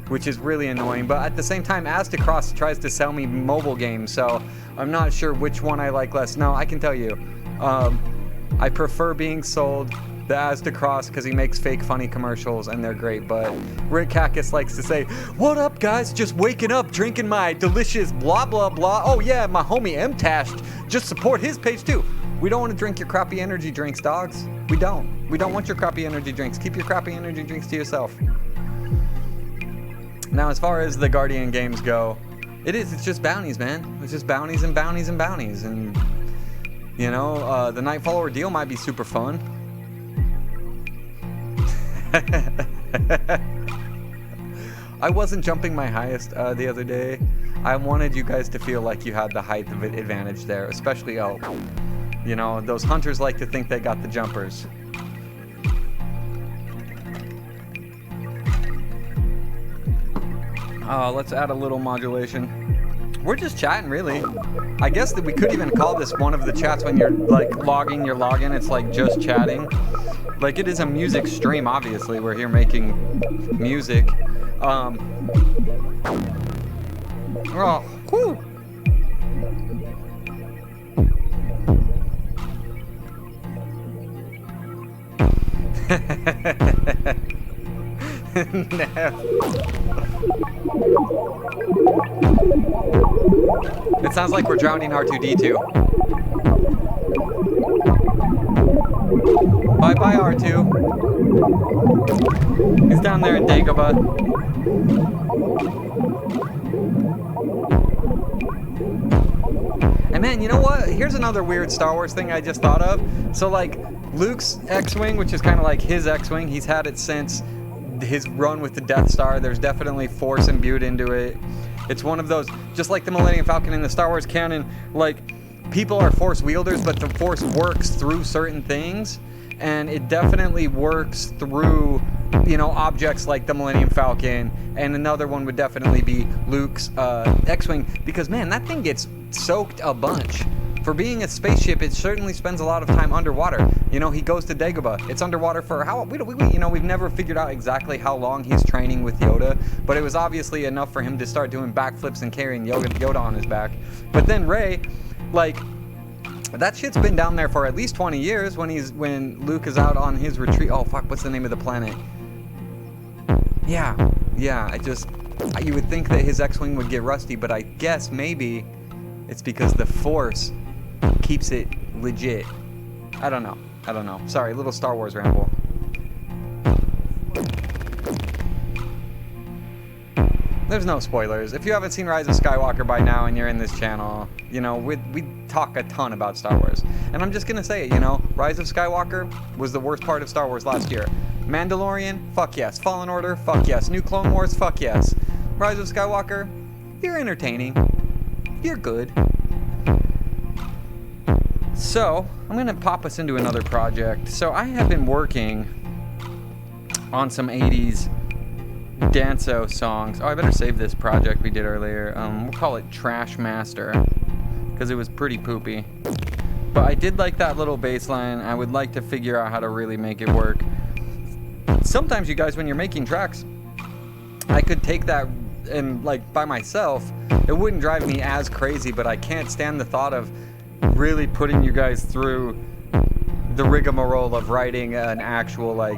which is really annoying. But at the same time, Aztecross tries to sell me mobile games, so I'm not sure which one I like less. No, I can tell you, I prefer being sold the Aztecross because he makes fake funny commercials and they're great. But Rick Kakis likes to say, "What up, guys? Just waking up, drinking my delicious blah blah blah. Oh yeah, my homie M-Tashed. Just support his page too." We don't want to drink your crappy energy drinks, dogs. We don't. We don't want your crappy energy drinks. Keep your crappy energy drinks to yourself. Now, as far as the Guardian games go, it's just bounties, man. It's just bounties and bounties and bounties. And You know, the Nightfall Ordeal might be super fun. I wasn't jumping my highest the other day. I wanted you guys to feel like you had the height of advantage there, especially elk. You know, those hunters like to think they got the jumpers. Let's add a little modulation. We're just chatting, really. I guess that we could even call this one of the chats when you're like logging your login. It's like just chatting. Like it is a music stream, obviously. We're here making music. Oh, whew. It sounds like we're drowning R2-D2. Bye-bye, R2. He's down there in Dagobah. And man, you know what? Here's another weird Star Wars thing I just thought of. So like, Luke's X-Wing, which is kind of like his X-Wing, he's had it since his run with the Death Star. There's definitely Force imbued into it. It's one of those, just like the Millennium Falcon in the Star Wars canon, like, people are Force wielders, but the Force works through certain things, and it definitely works through, you know, objects like the Millennium Falcon, and another one would definitely be Luke's X-Wing, because, man, that thing gets soaked a bunch. For being a spaceship, it certainly spends a lot of time underwater. You know, he goes to Dagobah. It's underwater for how, you know, we've never figured out exactly how long he's training with Yoda, but it was obviously enough for him to start doing backflips and carrying Yoda on his back. But then Rey, like, that shit's been down there for at least 20 years when Luke is out on his retreat. Oh, fuck, what's the name of the planet? Yeah, you would think that his X-Wing would get rusty, but I guess maybe it's because the Force keeps it legit. I don't know. Sorry, little Star Wars ramble. There's no spoilers. If you haven't seen Rise of Skywalker by now and you're in this channel, you know, we talk a ton about Star Wars. And I'm just gonna say it, you know, Rise of Skywalker was the worst part of Star Wars last year. Mandalorian, fuck yes. Fallen Order, fuck yes. New Clone Wars, fuck yes. Rise of Skywalker, you're entertaining. You're good. So, I'm going to pop us into another project. So, I have been working on some 80s Danso songs. Oh, I better save this project we did earlier. We'll call it Trash Master, because it was pretty poopy. But I did like that little bass line. I would like to figure out how to really make it work. Sometimes, you guys, when you're making tracks, I could take that and, like, by myself, it wouldn't drive me as crazy, but I can't stand the thought of really putting you guys through the rigmarole of writing an actual, like,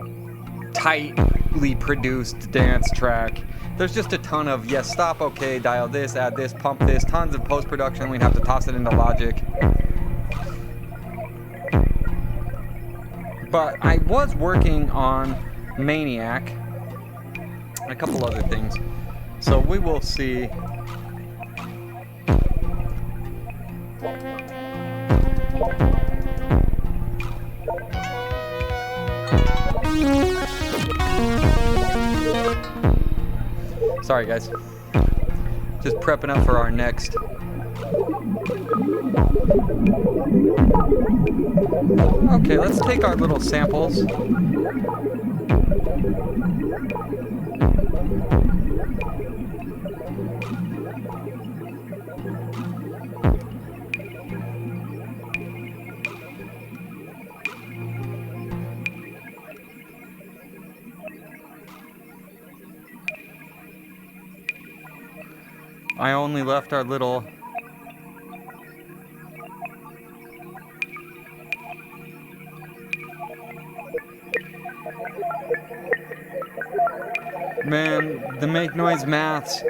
tightly produced dance track. There's just a ton of, yes, stop, okay, dial this, add this, pump this, tons of post-production. We'd have to toss it into Logic. But I was working on Maniac, and a couple other things. So we will see. Sorry, guys. Just prepping up for our next. Okay, let's take our little samples. I only left our little man, the make noise maths,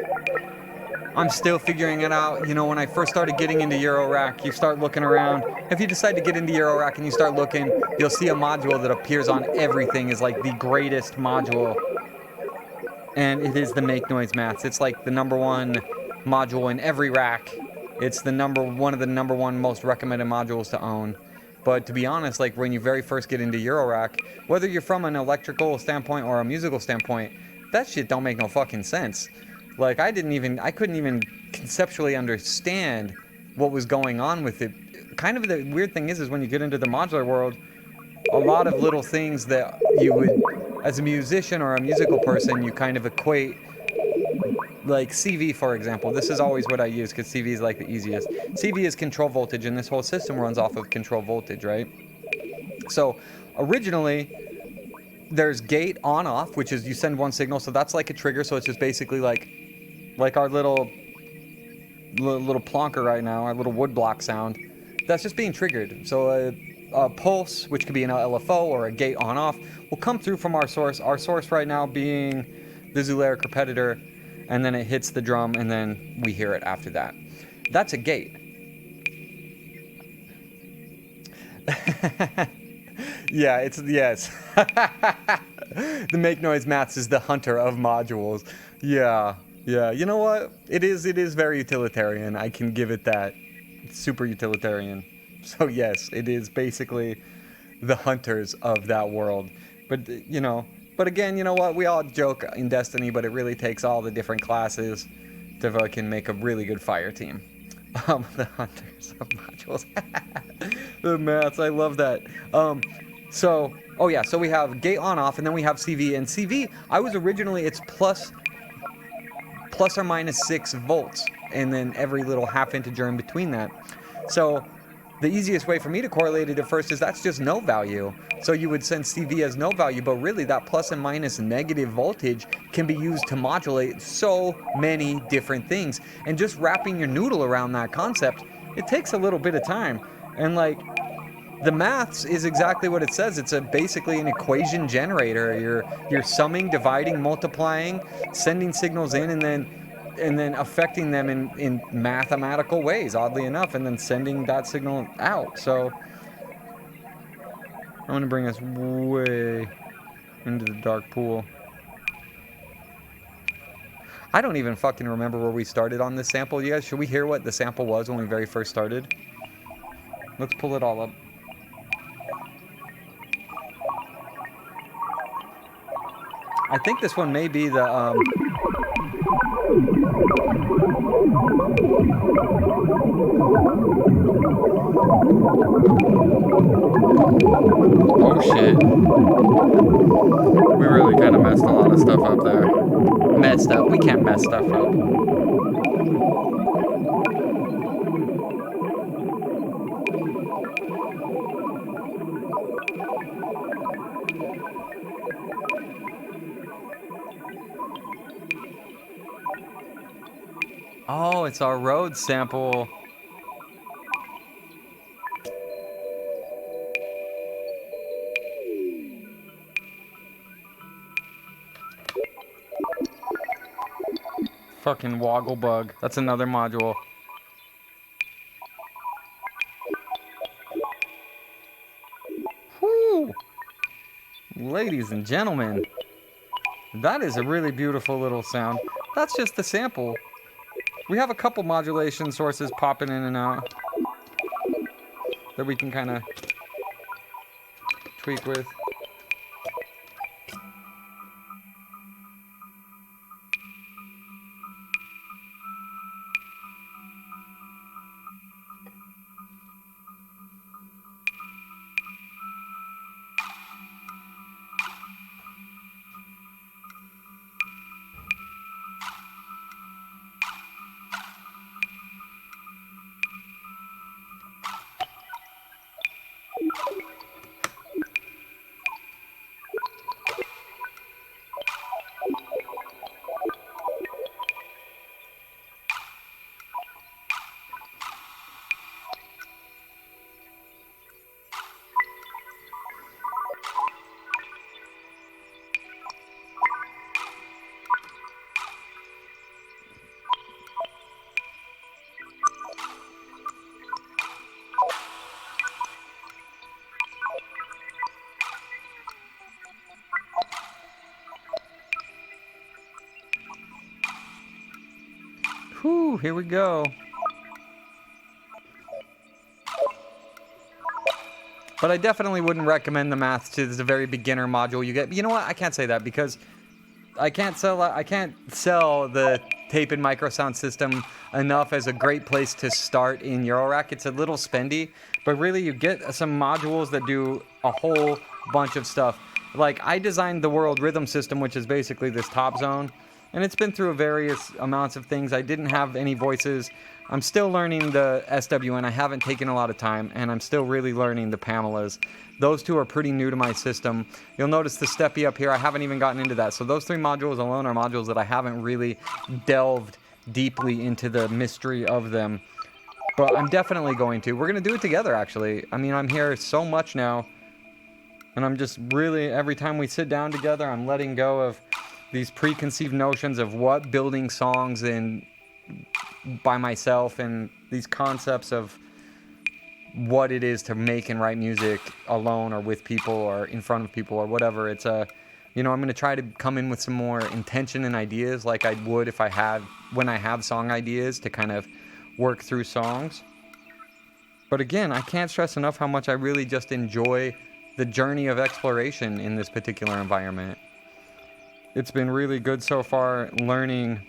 I'm still figuring it out. You know, when I first started getting into Eurorack, you start looking around. If you decide to get into Eurorack and you start looking, you'll see a module that appears on everything as like the greatest module. And it is the make noise maths. It's like the #1 module in every rack. It's the one of the #1 most recommended modules to own. But to be honest, like when you very first get into Eurorack, whether you're from an electrical standpoint or a musical standpoint, that shit don't make no fucking sense. Like I couldn't even conceptually understand what was going on with it. Kind of the weird thing is when you get into the modular world, a lot of little things that you would, as a musician or a musical person, you kind of equate, like CV, for example. This is always what I use because CV is like the easiest. CV is control voltage, and this whole system runs off of control voltage, right? So originally, there's gate on off, which is you send one signal, so that's like a trigger. So it's just basically like our little plonker right now, our little wood block sound. That's just being triggered. So a pulse, which could be an LFO or a gate on off, will come through from our source. Our source right now being the Zularic repetitor, and then it hits the drum, and then we hear it after that. That's a gate. Yeah, it's, yes. The make noise maths is the hunter of modules. Yeah, yeah. You know what? It is very utilitarian. I can give it that. It's super utilitarian. So yes, it is basically the hunters of that world. But but again, you know what? We all joke in Destiny, but it really takes all the different classes to fucking make a really good fire team. The hunters of modules. The maths, I love that. So we have gate on off, and then we have CV. And CV, it's plus or minus 6 volts, and then every little half integer in between that. So the easiest way for me to correlate it at first is that's just no value. So you would send CV as no value, but really that plus and minus negative voltage can be used to modulate so many different things. And just wrapping your noodle around that concept, it takes a little bit of time. And like, the maths is exactly what it says. It's basically an equation generator. You're summing, dividing, multiplying, sending signals in, and then affecting them in mathematical ways, oddly enough, and then sending that signal out. So I'm going to bring us way into the dark pool. I don't even fucking remember where we started on this sample. You guys, should we hear what the sample was when we very first started? Let's pull it all up. I think this one may be the oh shit. We really kind of messed a lot of stuff up there. Messed up. We can't mess stuff up. Oh, it's our road sample. Fucking woggle bug. That's another module. Whew. Ladies and gentlemen, that is a really beautiful little sound. That's just the sample. We have a couple modulation sources popping in and out that we can kind of tweak with. Whew, here we go. But I definitely wouldn't recommend the math to the very beginner module you get. You know what? I can't say that because I can't sell the tape and microsound system enough as a great place to start in Eurorack. It's a little spendy, but really you get some modules that do a whole bunch of stuff. Like I designed the World Rhythm System, which is basically this top zone, and it's been through various amounts of things. I didn't have any voices. I'm still learning the SWN. I haven't taken a lot of time, and I'm still really learning the Pamelas. Those two are pretty new to my system. You'll notice the Steppy up here. I haven't even gotten into that. So those 3 modules alone are modules that I haven't really delved deeply into the mystery of them. But I'm definitely going to. We're going to do it together, actually. I mean, I'm here so much now. And I'm just really, every time we sit down together, I'm letting go of these preconceived notions of what building songs in by myself and these concepts of what it is to make and write music alone or with people or in front of people or whatever. It's I'm going to try to come in with some more intention and ideas like I would if when I have song ideas to kind of work through songs. But again, I can't stress enough how much I really just enjoy the journey of exploration in this particular environment. It's been really good so far, learning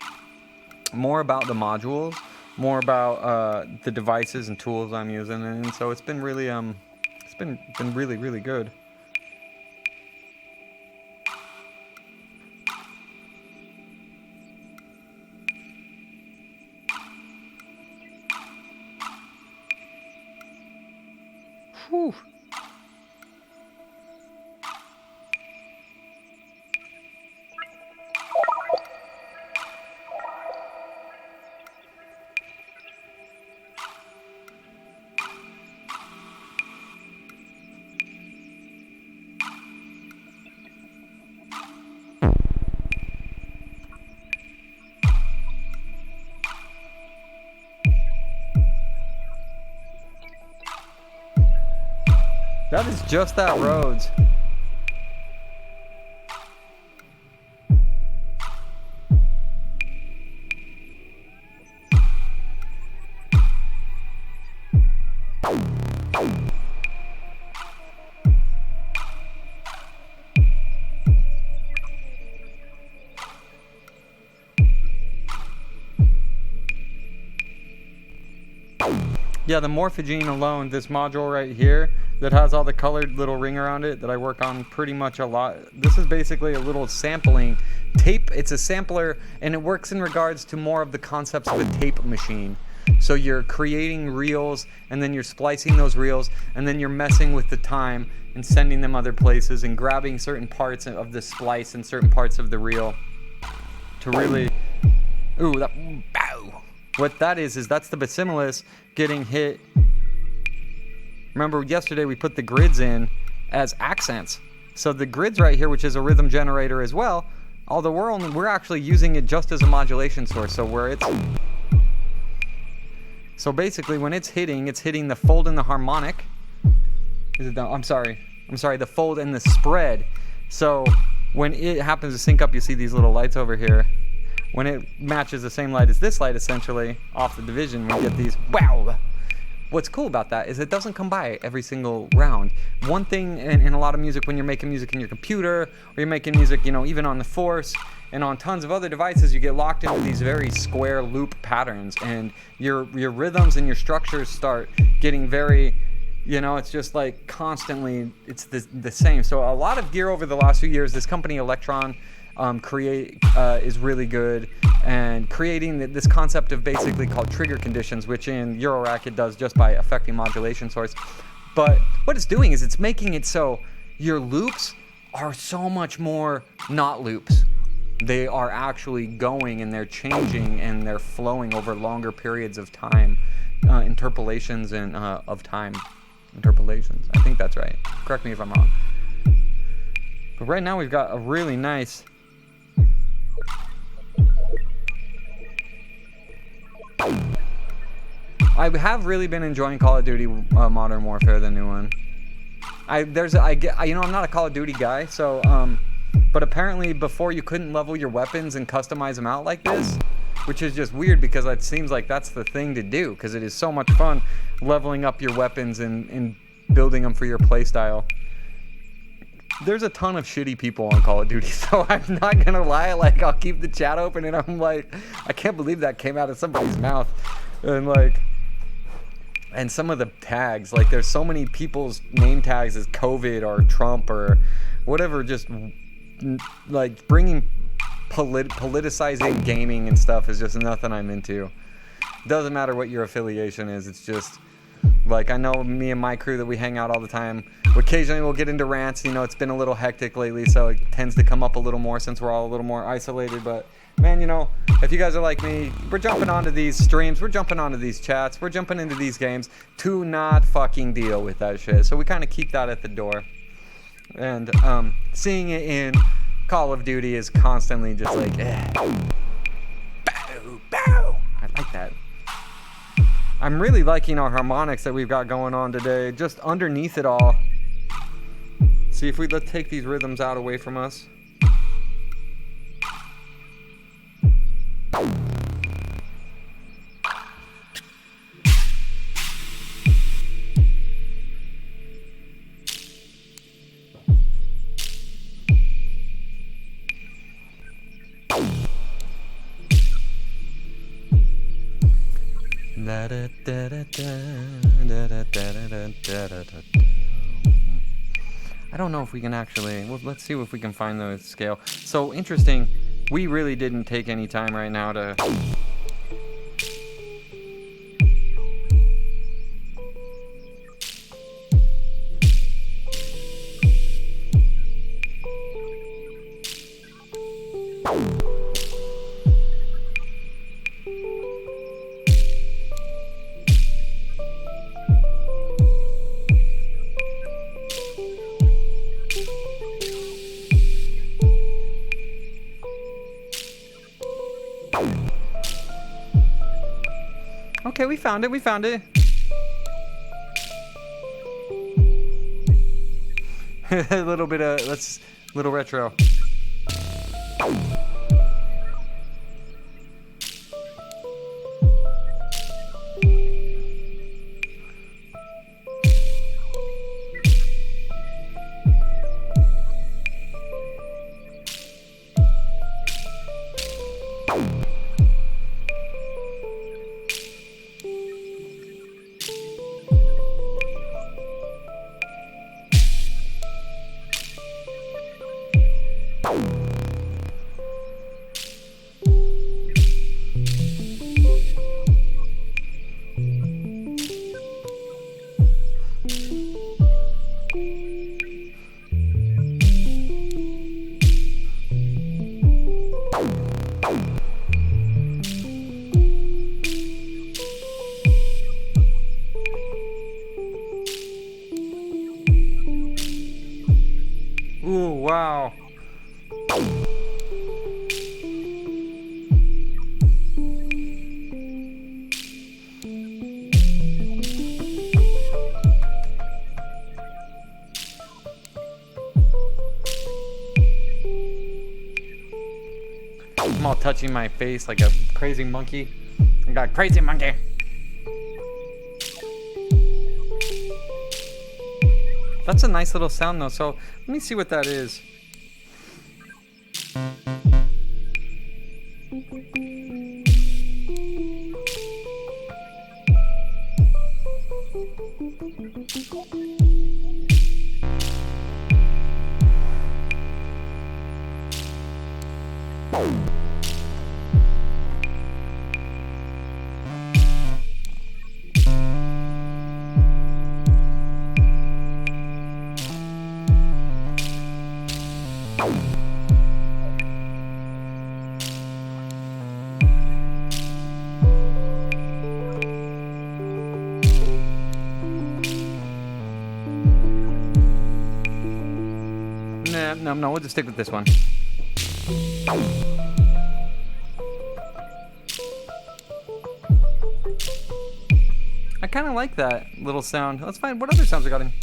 more about the modules, more about the devices and tools I'm using, and so it's been really really good. Whew. That is just that Rhodes. Yeah, the Morphogene alone, this module right here that has all the colored little ring around it that I work on pretty much a lot. This is basically a little sampling tape. It's a sampler, and it works in regards to more of the concepts of a tape machine. So you're creating reels, and then you're splicing those reels, and then you're messing with the time and sending them other places and grabbing certain parts of the splice and certain parts of the reel to really... Ooh, that... Bow! What that is that's the Bacillus getting hit. Remember yesterday we put the grids in as accents. So the grids right here, which is a rhythm generator as well, although we're actually using it just as a modulation source. So basically when it's hitting the fold and the harmonic. I'm sorry, the fold and the spread. So when it happens to sync up, you see these little lights over here. When it matches the same light as this light, essentially, off the division, we get these, wow! What's cool about that is it doesn't come by every single round. One thing in a lot of music, when you're making music in your computer, or you're making music, even on the Force, and on tons of other devices, you get locked into these very square loop patterns, and your rhythms and your structures start getting very, it's just like constantly, it's the same. So a lot of gear over the last few years, this company Electron, is really good, and creating this concept of basically called trigger conditions, which in Eurorack it does just by affecting modulation source. But what it's doing is it's making it so your loops are so much more not loops. They are actually going, and they're changing, and they're flowing over longer periods of time, interpolations and of time. Interpolations. I think that's right. Correct me if I'm wrong. But right now we've got a really nice... I have really been enjoying Call of Duty Modern Warfare, the new one. I'm not a Call of Duty guy, so but apparently before you couldn't level your weapons and customize them out like this, which is just weird because it seems like that's the thing to do, because it is so much fun leveling up your weapons and building them for your playstyle. There's a ton of shitty people on Call of Duty, so I'm not gonna lie, like, I'll keep the chat open and I'm like, I can't believe that came out of somebody's mouth. And like, and some of the tags, like, there's so many people's name tags as COVID or Trump or whatever, just like bringing politicizing gaming and stuff is just nothing I'm into. Doesn't matter what your affiliation is, it's just like, I know me and my crew that we hang out all the time, occasionally we'll get into rants. You know, it's been a little hectic lately, so it tends to come up a little more since we're all a little more isolated. But man, you know, if you guys are like me, we're jumping onto these streams, we're jumping onto these chats, we're jumping into these games to not fucking deal with that shit. So we kind of keep that at the door. And seeing it in Call of Duty is constantly just like, bow, bow. I like that. I'm really liking our harmonics that we've got going on today, just underneath it all. See if let's take these rhythms out away from us. I don't know if we can actually, well, let's see if we can find the scale. So interesting, we really didn't take any time right now to Okay, we found it, we found it. A little bit of, little retro. Ooh, wow. I'm all touching my face like a crazy monkey. I got a crazy monkey. That's a nice little sound though, so let me see what that is. No, we'll just stick with this one. I kind of like that little sound. Let's find what other sounds I got in.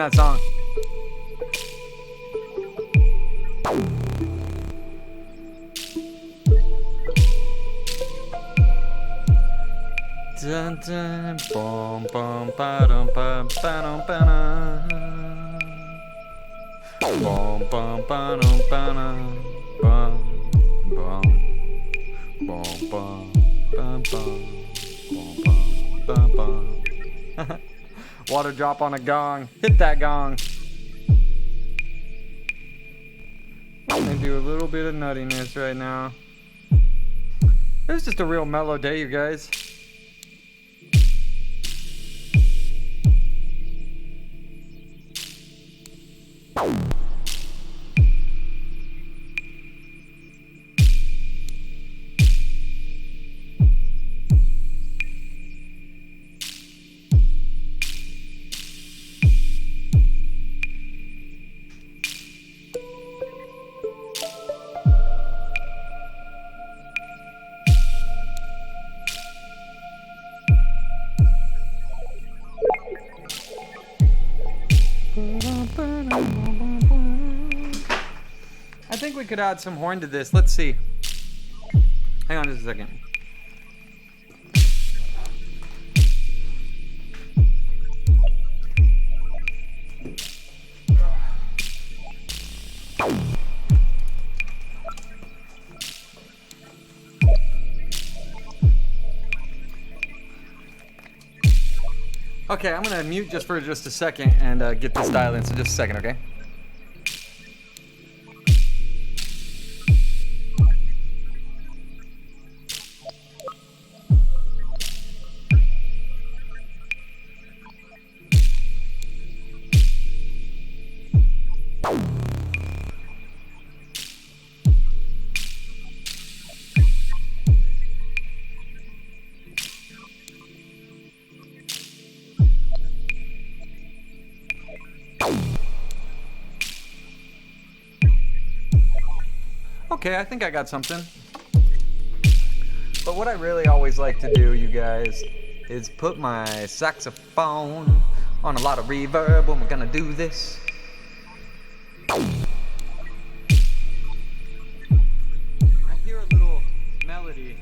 that song. Dun dun bum bum ba dum ba dum ba bum bum ba dum bum bum bum bum bum bum. Water drop on a gong. Hit that gong. I'm gonna do a little bit of nuttiness right now. It was just a real mellow day, you guys. I think we could add some horn to this. Let's see. Hang on just a second. Okay, I'm gonna mute just for a second and get this dialed in. So just a second, okay? Okay, I think I got something. But what I really always like to do, you guys, is put my saxophone on a lot of reverb when we're gonna do this. I hear a little melody.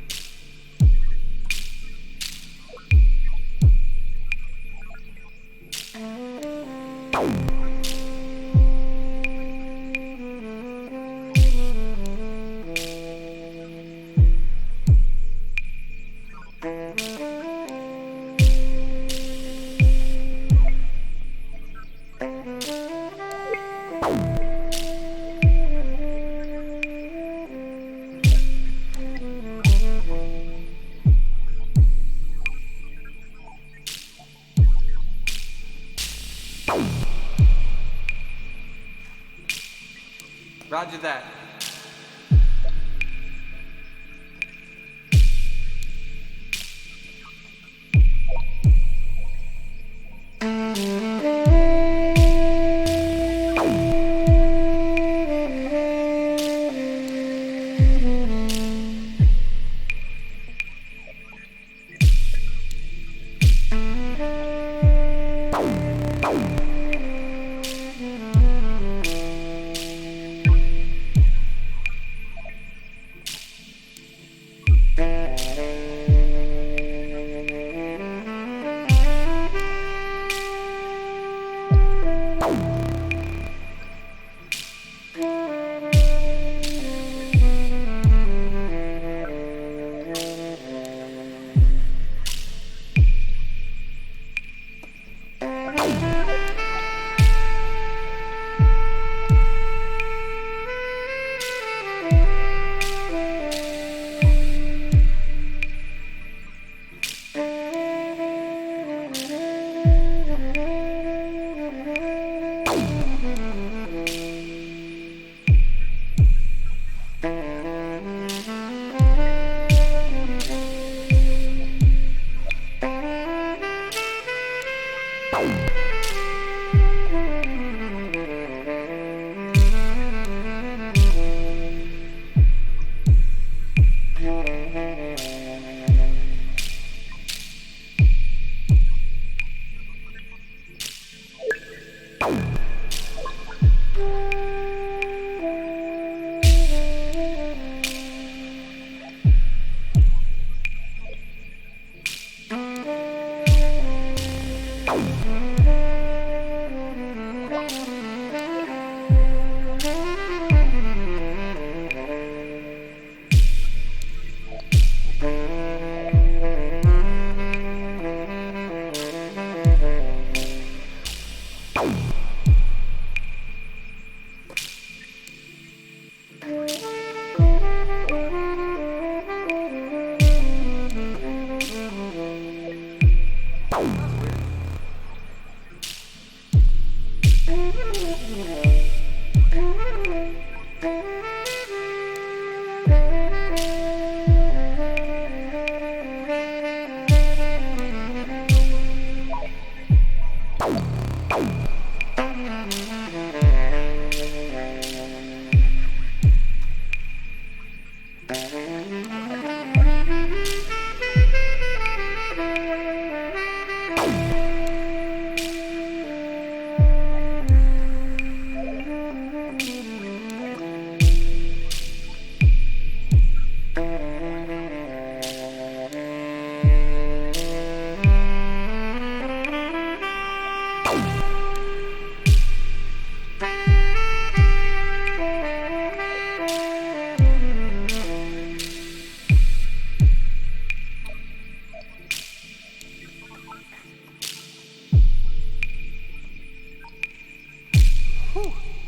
Roger that.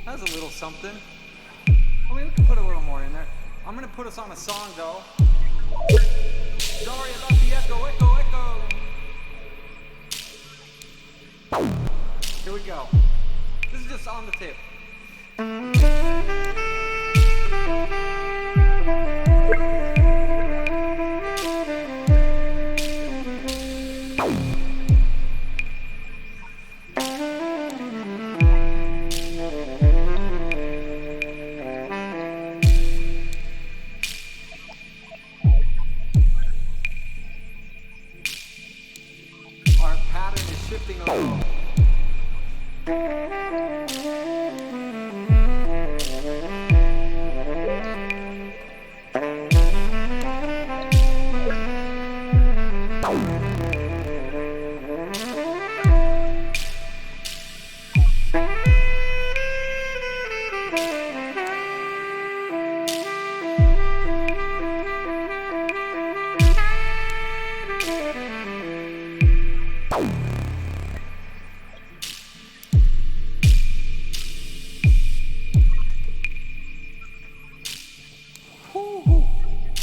That was a little something. I mean, we can put a little more in there. I'm gonna put us on a song though. Sorry about the echo. Here we go. This is just on the tip. Our pattern is shifting a little.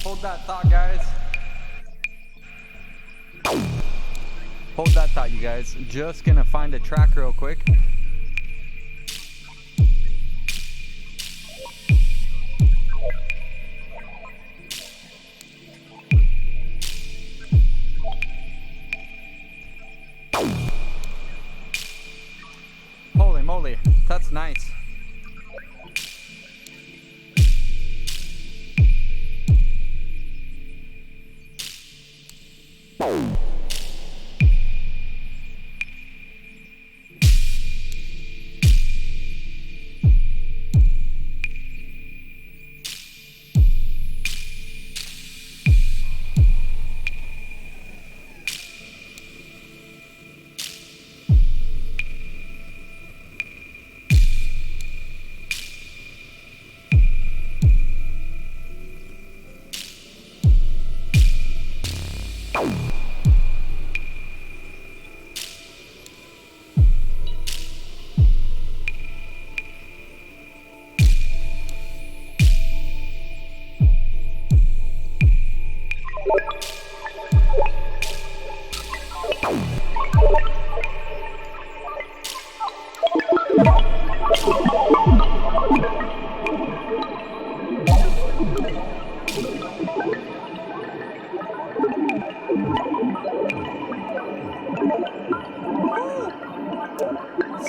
Hold that thought, guys. Hold that thought, you guys. Just gonna find a track real quick. Holy moly, that's nice.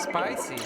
Spicy.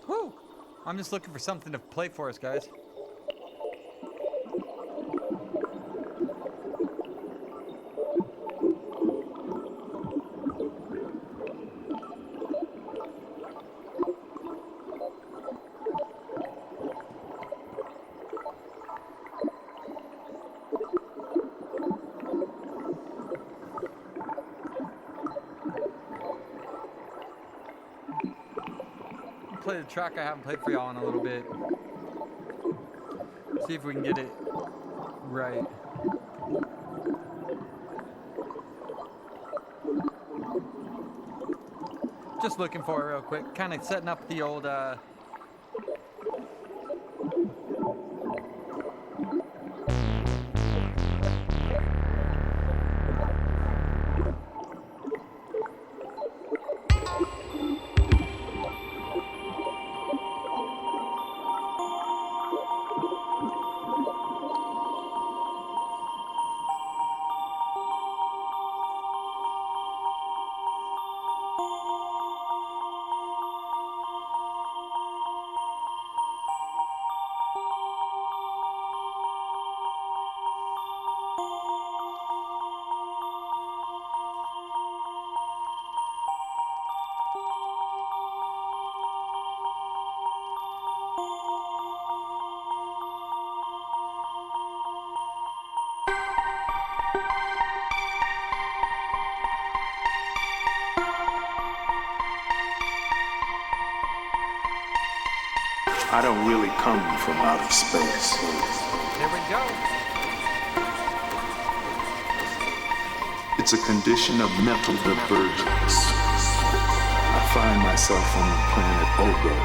Whew! I'm just looking for something to play for us, guys. Play the track I haven't played for y'all in a little bit. See if we can get it right. Just looking for it real quick. Kind of setting up the old I don't really come from outer space. Here we go. It's a condition of mental divergence. I find myself on the planet Ogo,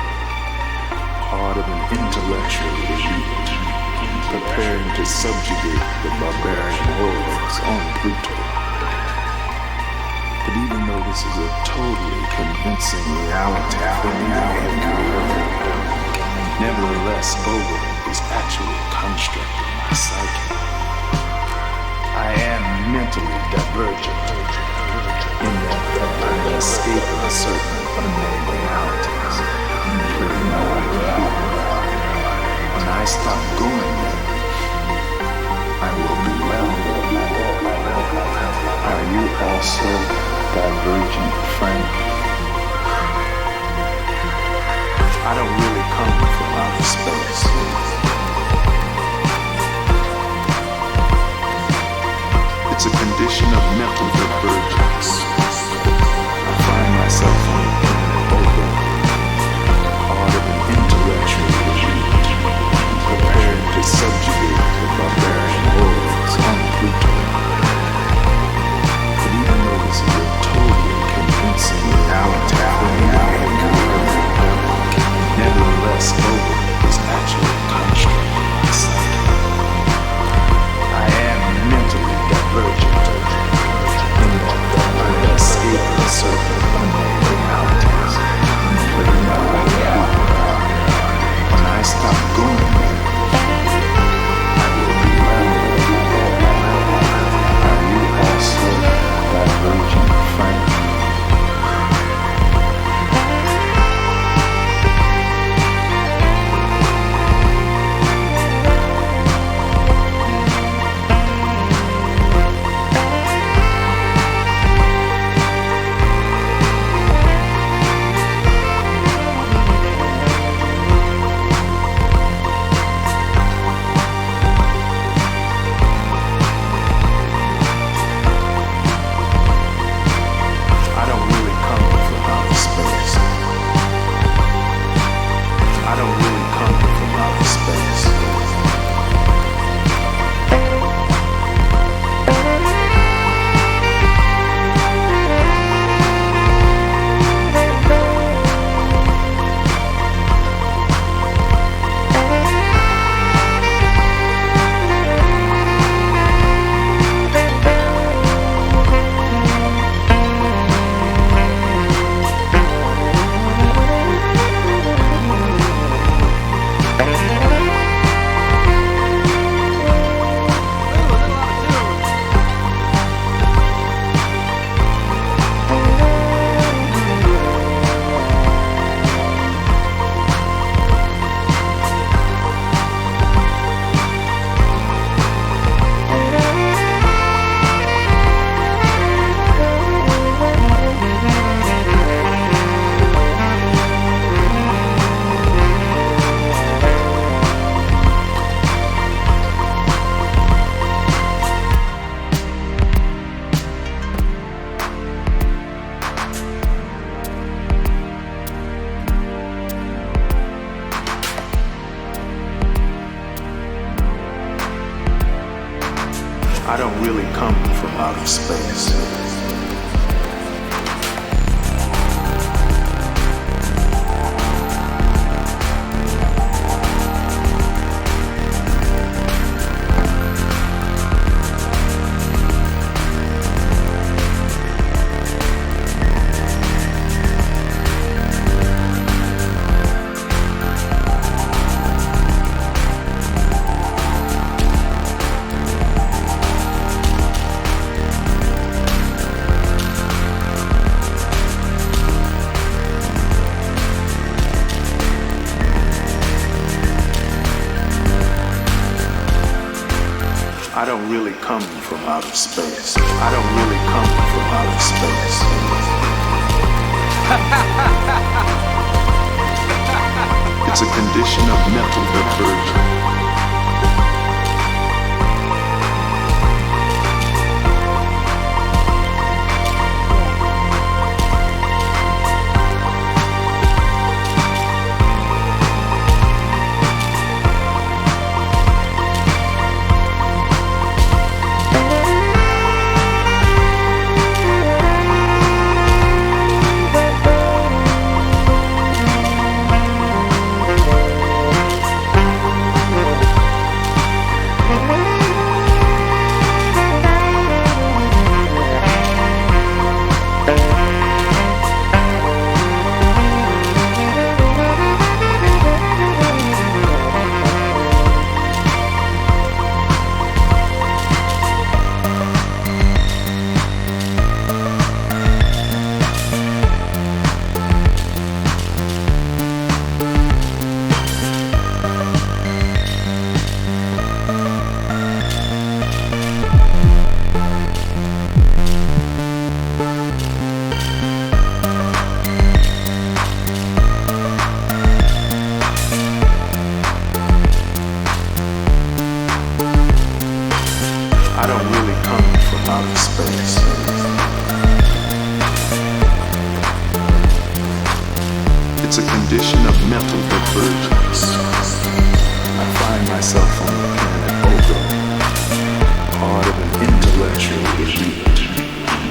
part of an intellectual elite, preparing to subjugate the barbarian hordes on Pluto. But even though this is a totally convincing reality for me, nevertheless, Ogo is actually a construct of my psyche. I am mentally divergent in that I'm escaping certain unnamed realities, including my life. When I stop going there, I will be well. Are you also divergent, friend? I don't really come from outer space. It's a condition of mental divergence. I find myself on the planet Ogo, part of an intellectual elite, prepared to subjugate the barbarian hordes on Pluto. But even though this is a totally convincing reality for me, nevertheless, Ogo is actually a construct of my psyche. I am mentally divergent in that I'm escaping certain unnamed realities. I don't really come from outer space. I don't really come from outer space. I don't really come from outer space. It's a condition of mental diversion. I don't really come from outer space. It's a condition of mental divergence. I find myself on the planet Ogo, part of an intellectual elite,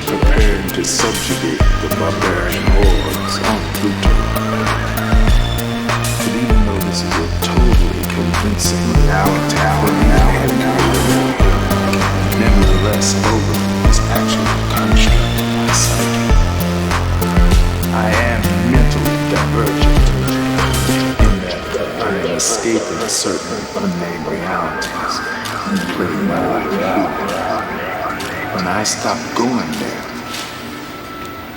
prepared to subjugate the barbarian hordes on Pluto. But even though this is a totally convincing reality for me, nevertheless, Ogo is actually a construct of my psyche. I am mentally divergent in that I am escaping certain unnamed realities and living my life here. When I stop going there,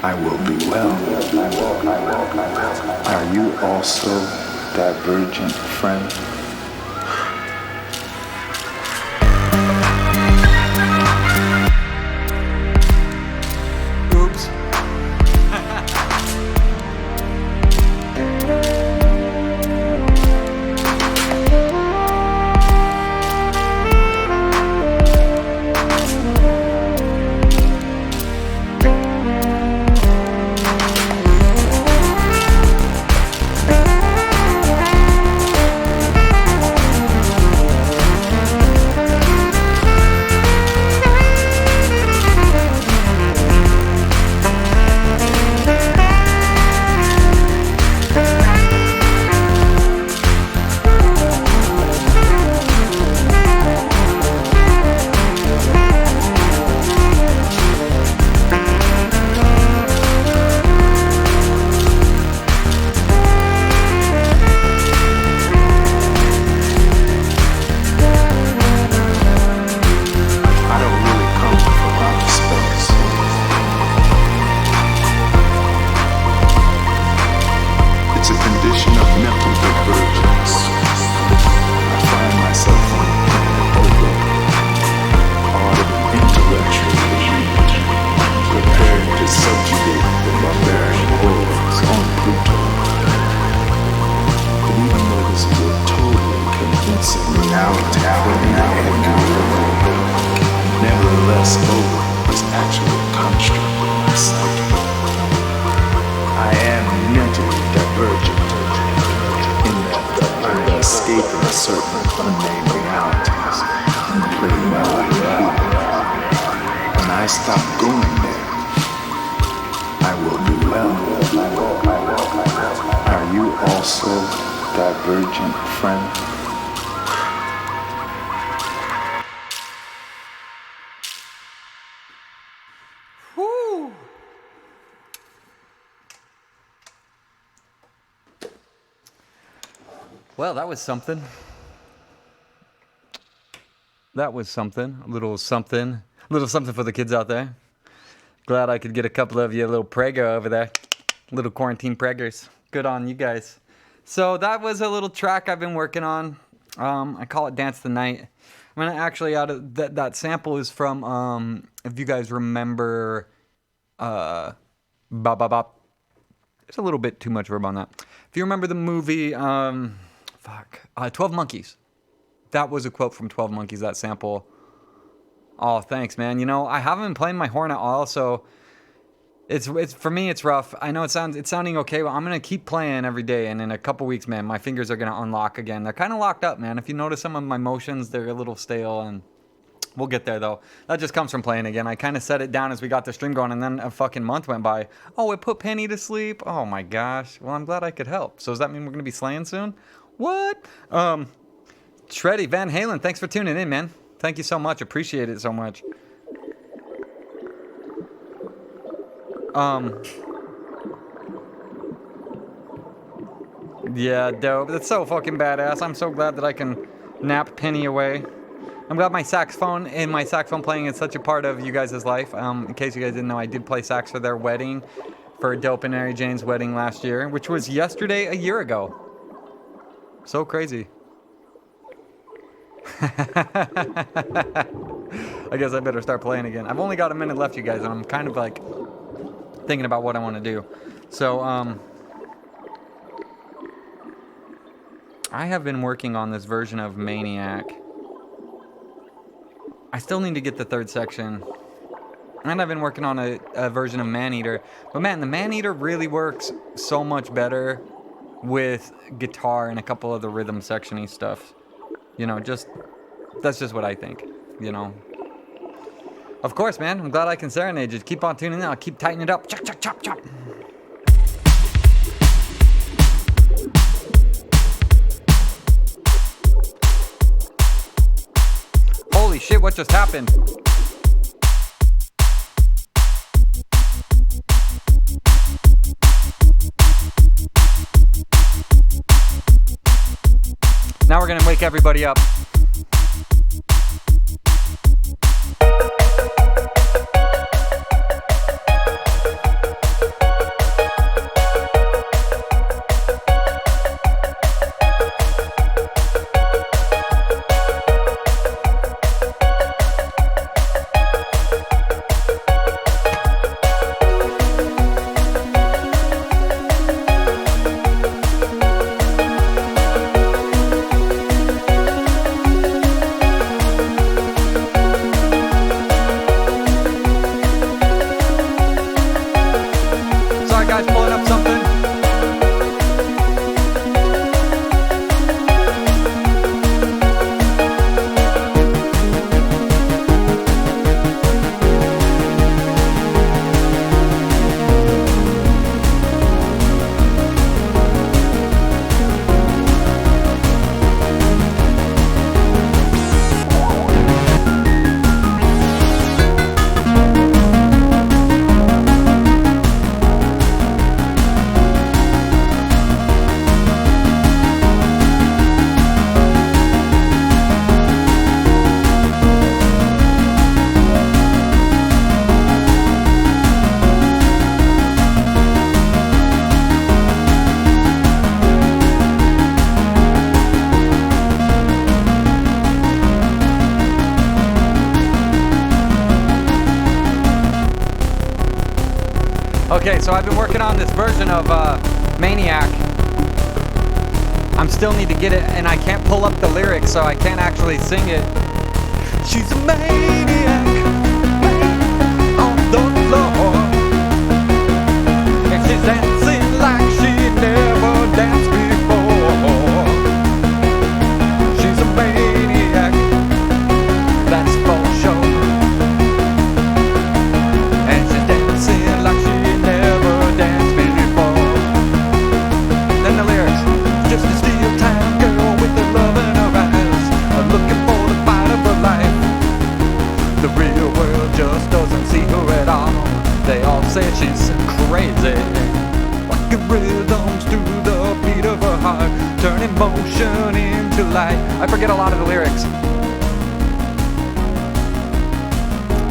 I will be well. Are you also divergent, friend? Nevertheless, Ogo is actually a construct of my psyche. I am mentally divergent in that I am escaping certain unnamed realities and living my life here. stop going there, I will do well. Are you also divergent, friend? Whew. Well, that was something. That was something. A little something for the kids out there. Glad I could get a couple of you a little prego over there. Little quarantine preggers. Good on you guys. So that was a little track I've been working on. I call it Dance the Night. I'm gonna actually out of that sample is from if you guys remember Bop Bop Bop. There's a little bit too much verb on that. If you remember the movie 12 Monkeys. That was a quote from 12 Monkeys, that sample. Oh, thanks, man. You know, I haven't been playing my horn at all, so it's for me it's rough. I know it's sounding okay, but I'm gonna keep playing every day, and in a couple weeks, man, my fingers are gonna unlock again. They're kind of locked up, man. If you notice some of my motions, they're a little stale, and we'll get there though. That just comes from playing again. I kind of set it down as we got the stream going, and then a fucking month went by. Oh, it put Penny to sleep. Oh my gosh. Well, I'm glad I could help. So does that mean we're gonna be slaying soon? What? Shreddy Van Halen, thanks for tuning in, man. Thank you so much. Appreciate it so much. Yeah, dope. That's so fucking badass. I'm so glad that I can nap Penny away. I'm glad my saxophone and my saxophone playing is such a part of you guys' life. In case you guys didn't know, I did play sax for their wedding, for Dope and Mary Jane's wedding last year, which was yesterday, a year ago. So crazy. I guess I better start playing again. I've only got a minute left, you guys, and I'm kind of like thinking about what I want to do. So, I have been working on this version of Maniac. I still need to get the third section. And I've been working on a version of Maneater. But man, the Maneater really works so much better with guitar and a couple of the rhythm section-y stuff. You know, that's just what I think, you know. Of course, man, I'm glad I can serenade you. Keep on tuning in. I'll keep tightening it up. Chop, chop, chop, chop. Holy shit, what just happened? Now we're gonna wake everybody up. Okay, so I've been working on this version of Maniac. I still need to get it, and I can't pull up the lyrics, so I can't actually sing it. She's a maniac on the floor, and she's dancing like she never danced before. She's a maniac, that's for sure. turning motion into light. I forget a lot of the lyrics.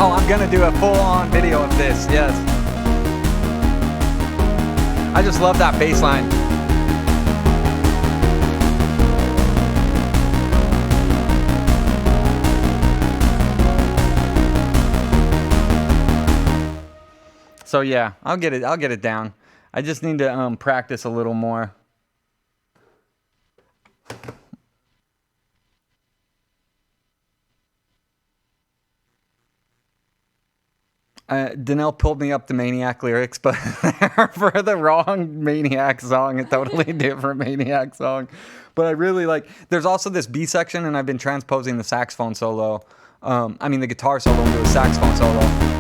Oh, I'm gonna do a full-on video of this, yes. I just love that bass line. So yeah, I'll get it down. I just need to practice a little more. Danelle pulled me up the Maniac lyrics, but they're for the wrong Maniac song, a totally different Maniac song. But I really like, there's also this B section, and I've been transposing the saxophone solo, the guitar solo into a saxophone solo.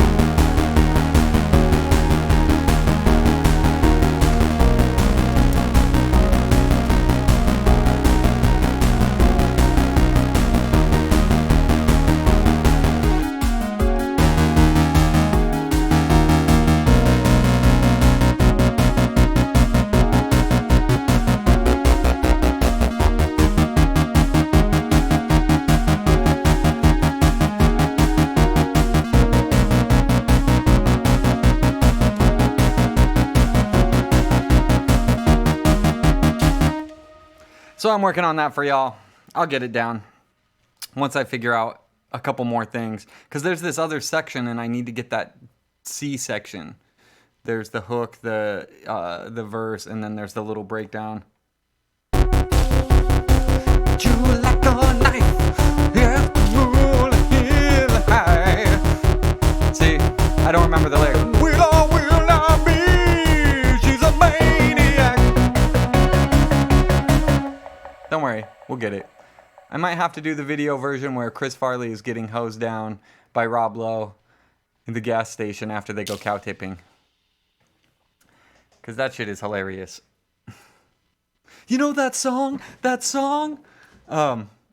So I'm working on that for y'all. I'll get it down once I figure out a couple more things. Because there's this other section, and I need to get that C section. There's the hook, the verse, and then there's the little breakdown. You like a knife, yeah, high. See, I don't remember the lyrics. Will not be, she's a maniac. Don't worry, we'll get it. I might have to do the video version where Chris Farley is getting hosed down by Rob Lowe in the gas station after they go cow tipping. Because that shit is hilarious. You know that song? That song?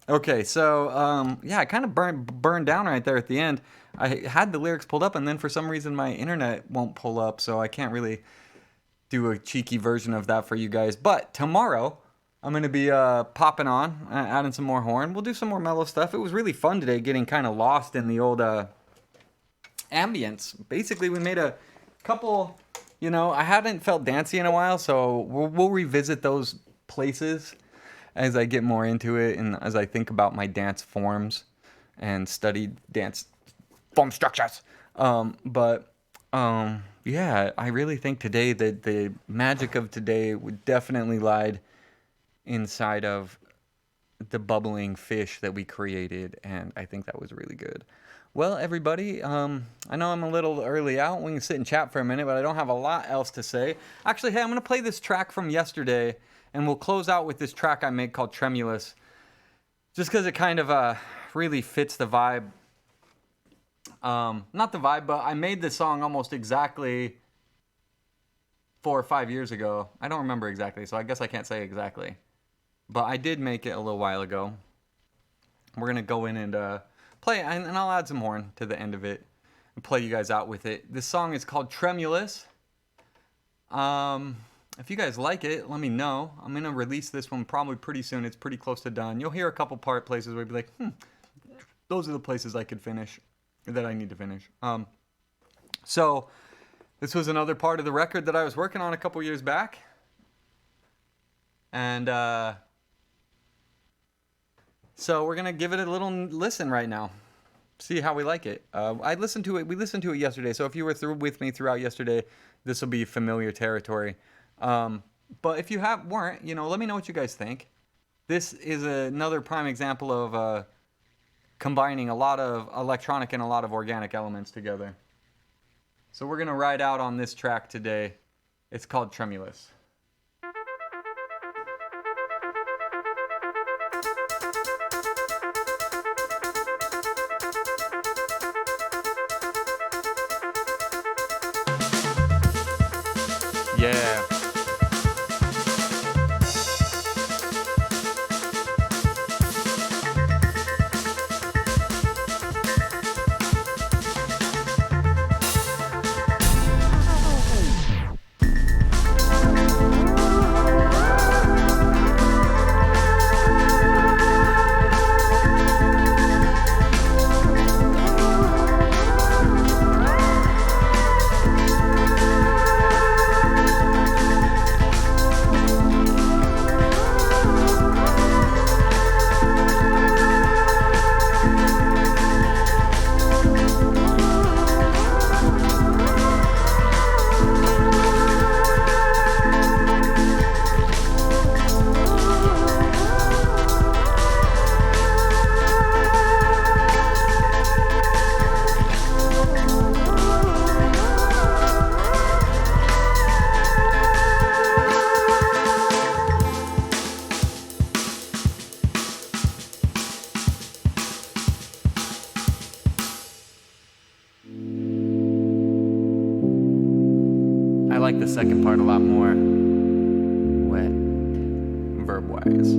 Okay, so, yeah, I kind of burned down right there at the end. I had the lyrics pulled up, and then for some reason my internet won't pull up, so I can't really do a cheeky version of that for you guys. But tomorrow, I'm going to be popping on, adding some more horn. We'll do some more mellow stuff. It was really fun today getting kind of lost in the old ambience. Basically, we made a couple, I hadn't felt dancey in a while, so we'll revisit those places as I get more into it and as I think about my dance forms and study dance form structures. Yeah, I really think today that the magic of today would definitely lie inside of the bubbling fish that we created, and I think that was really good. Well, everybody, I know I'm a little early out. We can sit and chat for a minute, but I don't have a lot else to say. Actually, hey, I'm going to play this track from yesterday, and we'll close out with this track I made called Tremulous, just because it kind of really fits the vibe. Not the vibe, but I made this song almost exactly 4 or 5 years ago. I don't remember exactly, so I guess I can't say exactly. But I did make it a little while ago. We're going to go in and play, and I'll add some horn to the end of it and play you guys out with it. This song is called Tremulous. If you guys like it, let me know. I'm going to release this one probably pretty soon. It's pretty close to done. You'll hear a couple part places where you'll be like, those are the places I could finish, that I need to finish. So this was another part of the record that I was working on a couple years back. And so we're going to give it a little listen right now. See how we like it. We listened to it yesterday. So if you were with me throughout yesterday, this will be familiar territory. But if you weren't, let me know what you guys think. This is another prime example of combining a lot of electronic and a lot of organic elements together. So we're going to ride out on this track today. It's called Tremulous. Yeah. second part a lot more wet, verb-wise.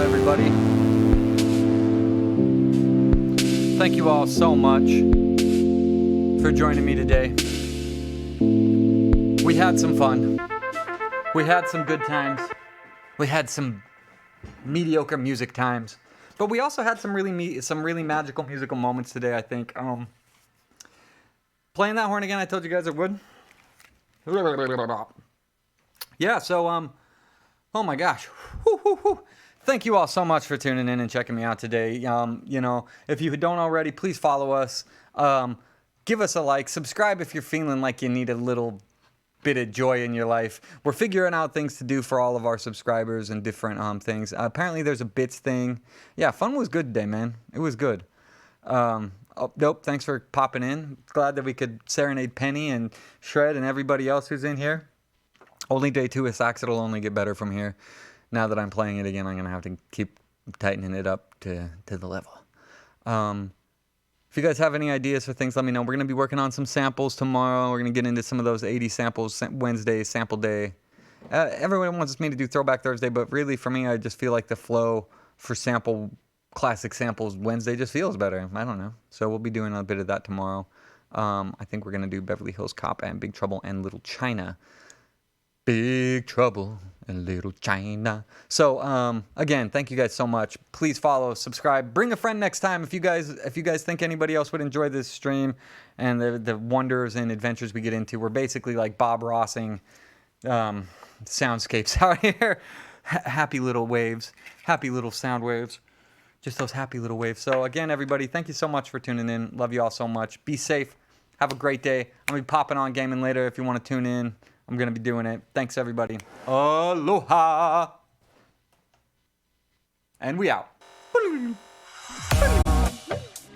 Everybody. Thank you all so much for joining me today. We had some fun. We had some good times. We had some mediocre music times. But we also had some really magical musical moments today, I think. Playing that horn again, I told you guys it would. Yeah, so oh my gosh. Thank you all so much for tuning in and checking me out today. If you don't already, please follow us. Give us a like. Subscribe if you're feeling like you need a little bit of joy in your life. We're figuring out things to do for all of our subscribers and different things. Apparently there's a bits thing. Yeah, fun was good today, man. It was good. Nope, thanks for popping in. Glad that we could serenade Penny and Shred and everybody else who's in here. Only day 2 of sax. It'll only get better from here. Now that I'm playing it again, I'm going to have to keep tightening it up to the level. If you guys have any ideas for things, let me know. We're going to be working on some samples tomorrow. We're going to get into some of those 80 samples Wednesday, sample day. Everyone wants me to do Throwback Thursday, but really for me, I just feel like the flow for classic samples Wednesday just feels better. I don't know. So we'll be doing a bit of that tomorrow. I think we're going to do Beverly Hills Cop and Big Trouble and Little China. Big Trouble in Little China. So again, thank you guys so much. Please follow, subscribe, bring a friend next time if you guys think anybody else would enjoy this stream and the wonders and adventures we get into. We're basically like Bob Rossing soundscapes out here. Happy little waves, happy little sound waves, just those happy little waves. So again, everybody, thank you so much for tuning in. Love you all so much. Be safe. Have a great day. I'm gonna be popping on gaming later if you want to tune in. I'm going to be doing it. Thanks, everybody. Aloha. And we out.